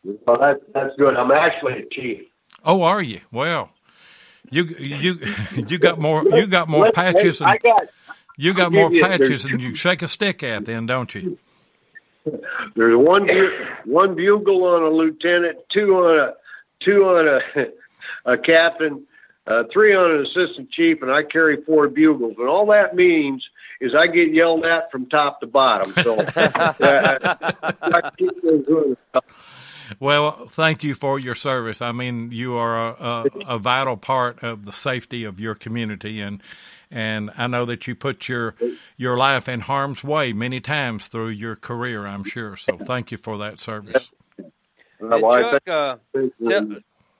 C: Well, that's good. I'm actually a chief.
A: Oh, are you? Well, you got more patches. You got more patches than you shake a stick at, then, don't you?
C: There's one bugle on a lieutenant, two on a captain. 3 on an assistant chief, and I carry 4 bugles. And all that means is I get yelled at from top to bottom. So,
A: well, thank you for your service. I mean, you are a vital part of the safety of your community, and I know that you put your life in harm's way many times through your career, I'm sure. So thank you for that service.
B: Chuck,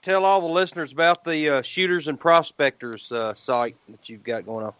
B: tell all the listeners about the Shooters and Prospectors site that you've got going on.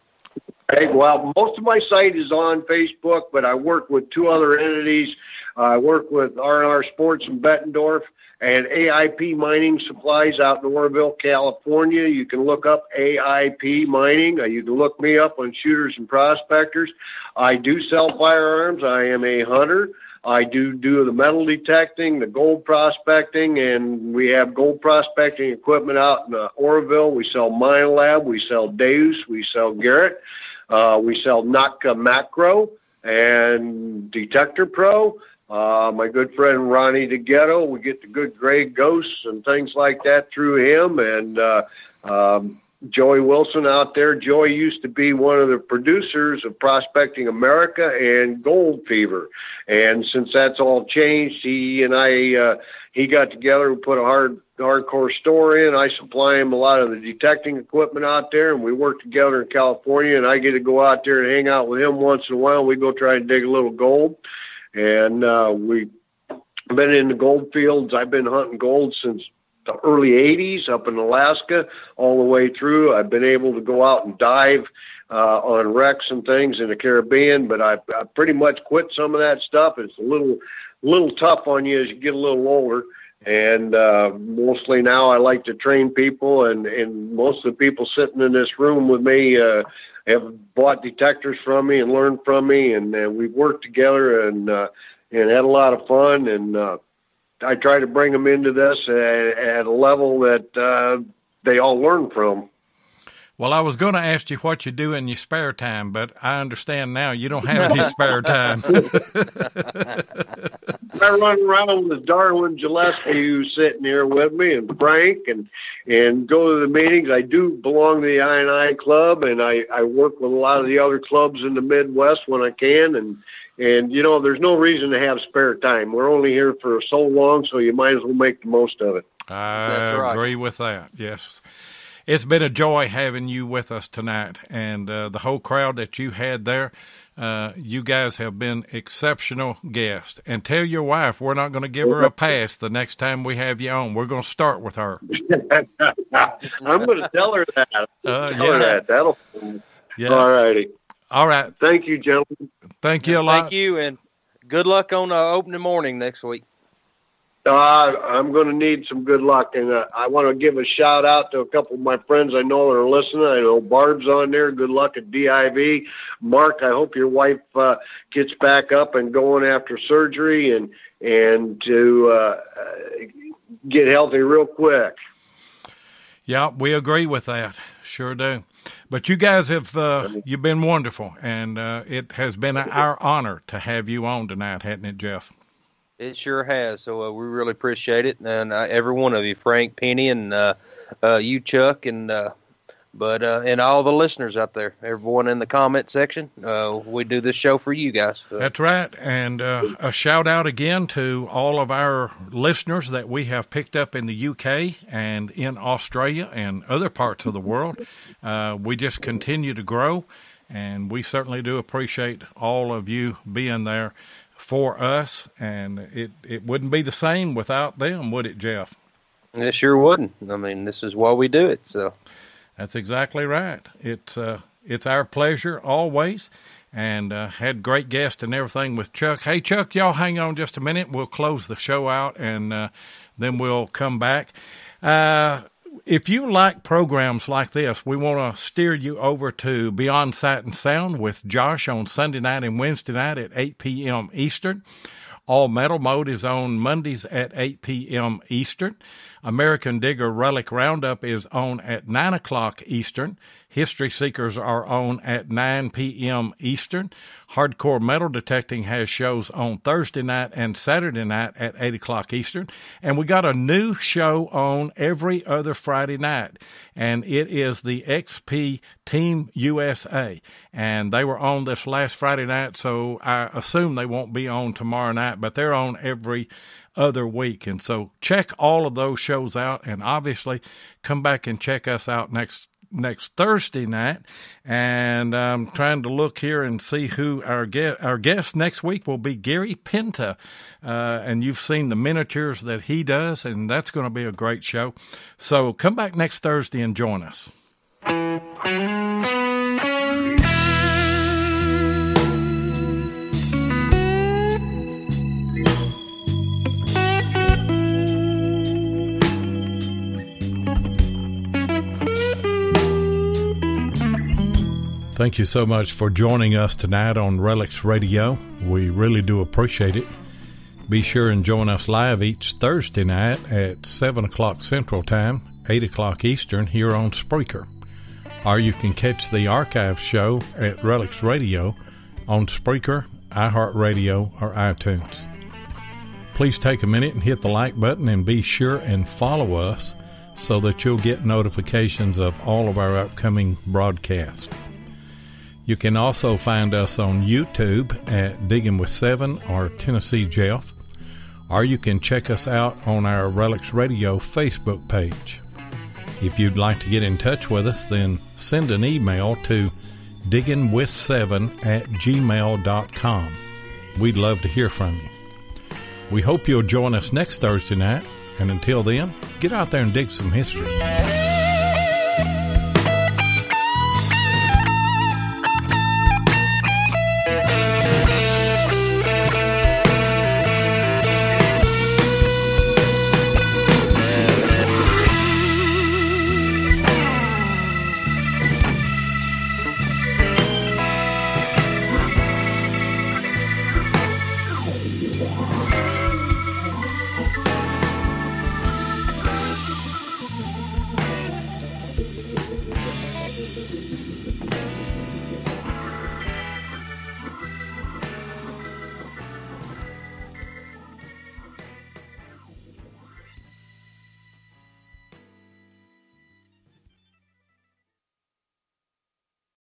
C: Hey, well, most of my site is on Facebook, but I work with 2 other entities. I work with R&R Sports in Bettendorf and AIP Mining Supplies out in Oroville, California. You can look up AIP Mining. You can look me up on Shooters and Prospectors. I do sell firearms. I am a hunter. I do the metal detecting, the gold prospecting, and we have gold prospecting equipment out in Oroville. We sell Mine Lab, we sell Deus, we sell Garrett, we sell Naka Macro and Detector Pro. My good friend Ronnie DeGhetto, we get the good gray ghosts and things like that through him, and Joey Wilson out there. Joey used to be one of the producers of Prospecting America and Gold Fever. And since that's all changed, he and I, he got together and put a hardcore store in. I supply him a lot of the detecting equipment out there, and we work together in California, and I get to go out there and hang out with him once in a while. We go try and dig a little gold. And we've been in the gold fields. I've been hunting gold since the early 80s up in Alaska all the way through. I've been able to go out and dive on wrecks and things in the Caribbean, but I pretty much quit some of that stuff. It's a little tough on you as you get a little older. And mostly now I like to train people, and most of the people sitting in this room with me have bought detectors from me and learned from me, and we've worked together and had a lot of fun. And I try to bring them into this at a level that they all learn from.
A: Well, I was going to ask you what you do in your spare time, but I understand now you don't have any spare time.
C: I run around with Darwin Gillespie, who's sitting here with me, and Frank, and go to the meetings. I do belong to the I&I Club, and I work with a lot of the other clubs in the Midwest when I can, and there's no reason to have spare time. We're only here for so long, so you might as well make the most of it.
A: I agree with that, yes. It's been a joy having you with us tonight, and the whole crowd that you had there. You guys have been exceptional guests. And tell your wife we're not going to give her a pass the next time we have you on. We're going to start with her.
C: I'm going to tell her that. Tell her that. That'll.
A: Yeah.
C: All righty.
A: All right.
C: Thank you, gentlemen.
A: Thank you a lot.
B: Thank you, and good luck on opening morning next week.
C: I'm going to need some good luck, and I want to give a shout out to a couple of my friends I know that are listening. I know Barb's on there. Good luck at DIV. Mark, I hope your wife gets back up and going after surgery and to get healthy real quick.
A: Yeah, we agree with that. Sure do. But you guys have you've been wonderful, and it has been our honor to have you on tonight, hasn't it, Jeff?
B: It sure has. So we really appreciate it, and every one of you, Frank, Penny, and you, Chuck, and all the listeners out there, everyone in the comment section. We do this show for you guys. So.
A: That's right, and a shout out again to all of our listeners that we have picked up in the UK and in Australia and other parts of the world. We just continue to grow, and we certainly do appreciate all of you being there for us, and it wouldn't be the same without them, would it, Jeff?
B: It sure wouldn't. I mean, this is why we do it. So
A: that's exactly right. It's our pleasure always, and had great guests and everything with Chuck. Hey, Chuck, y'all hang on just a minute. We'll close the show out, and then we'll come back. If you like programs like this, we want to steer you over to Beyond Sight and Sound with Josh on Sunday night and Wednesday night at 8 p.m. Eastern. All Metal Mode is on Mondays at 8 p.m. Eastern. American Digger Relic Roundup is on at 9 o'clock Eastern. History Seekers are on at 9 p.m. Eastern. Hardcore Metal Detecting has shows on Thursday night and Saturday night at 8 o'clock Eastern. And we got a new show on every other Friday night, and it is the XP Team USA. And they were on this last Friday night, so I assume they won't be on tomorrow night, but they're on every other week. And so check all of those shows out, and obviously come back and check us out next Thursday night. And I'm trying to look here and see who our guest next week will be. Gary Pinta, and you've seen the miniatures that he does, and that's going to be a great show. So come back next Thursday and join us. Thank you so much for joining us tonight on Relics Radio. We really do appreciate it. Be sure and join us live each Thursday night at 7 o'clock Central Time, 8 o'clock Eastern here on Spreaker. Or you can catch the archive show at Relics Radio on Spreaker, iHeartRadio, or iTunes. Please take a minute and hit the like button, and be sure and follow us so that you'll get notifications of all of our upcoming broadcasts. You can also find us on YouTube at Digging with Seven or Tennessee Jeff, or you can check us out on our Relics Radio Facebook page. If you'd like to get in touch with us, then send an email to diggingwith7@gmail.com. We'd love to hear from you. We hope you'll join us next Thursday night, and until then, get out there and dig some history.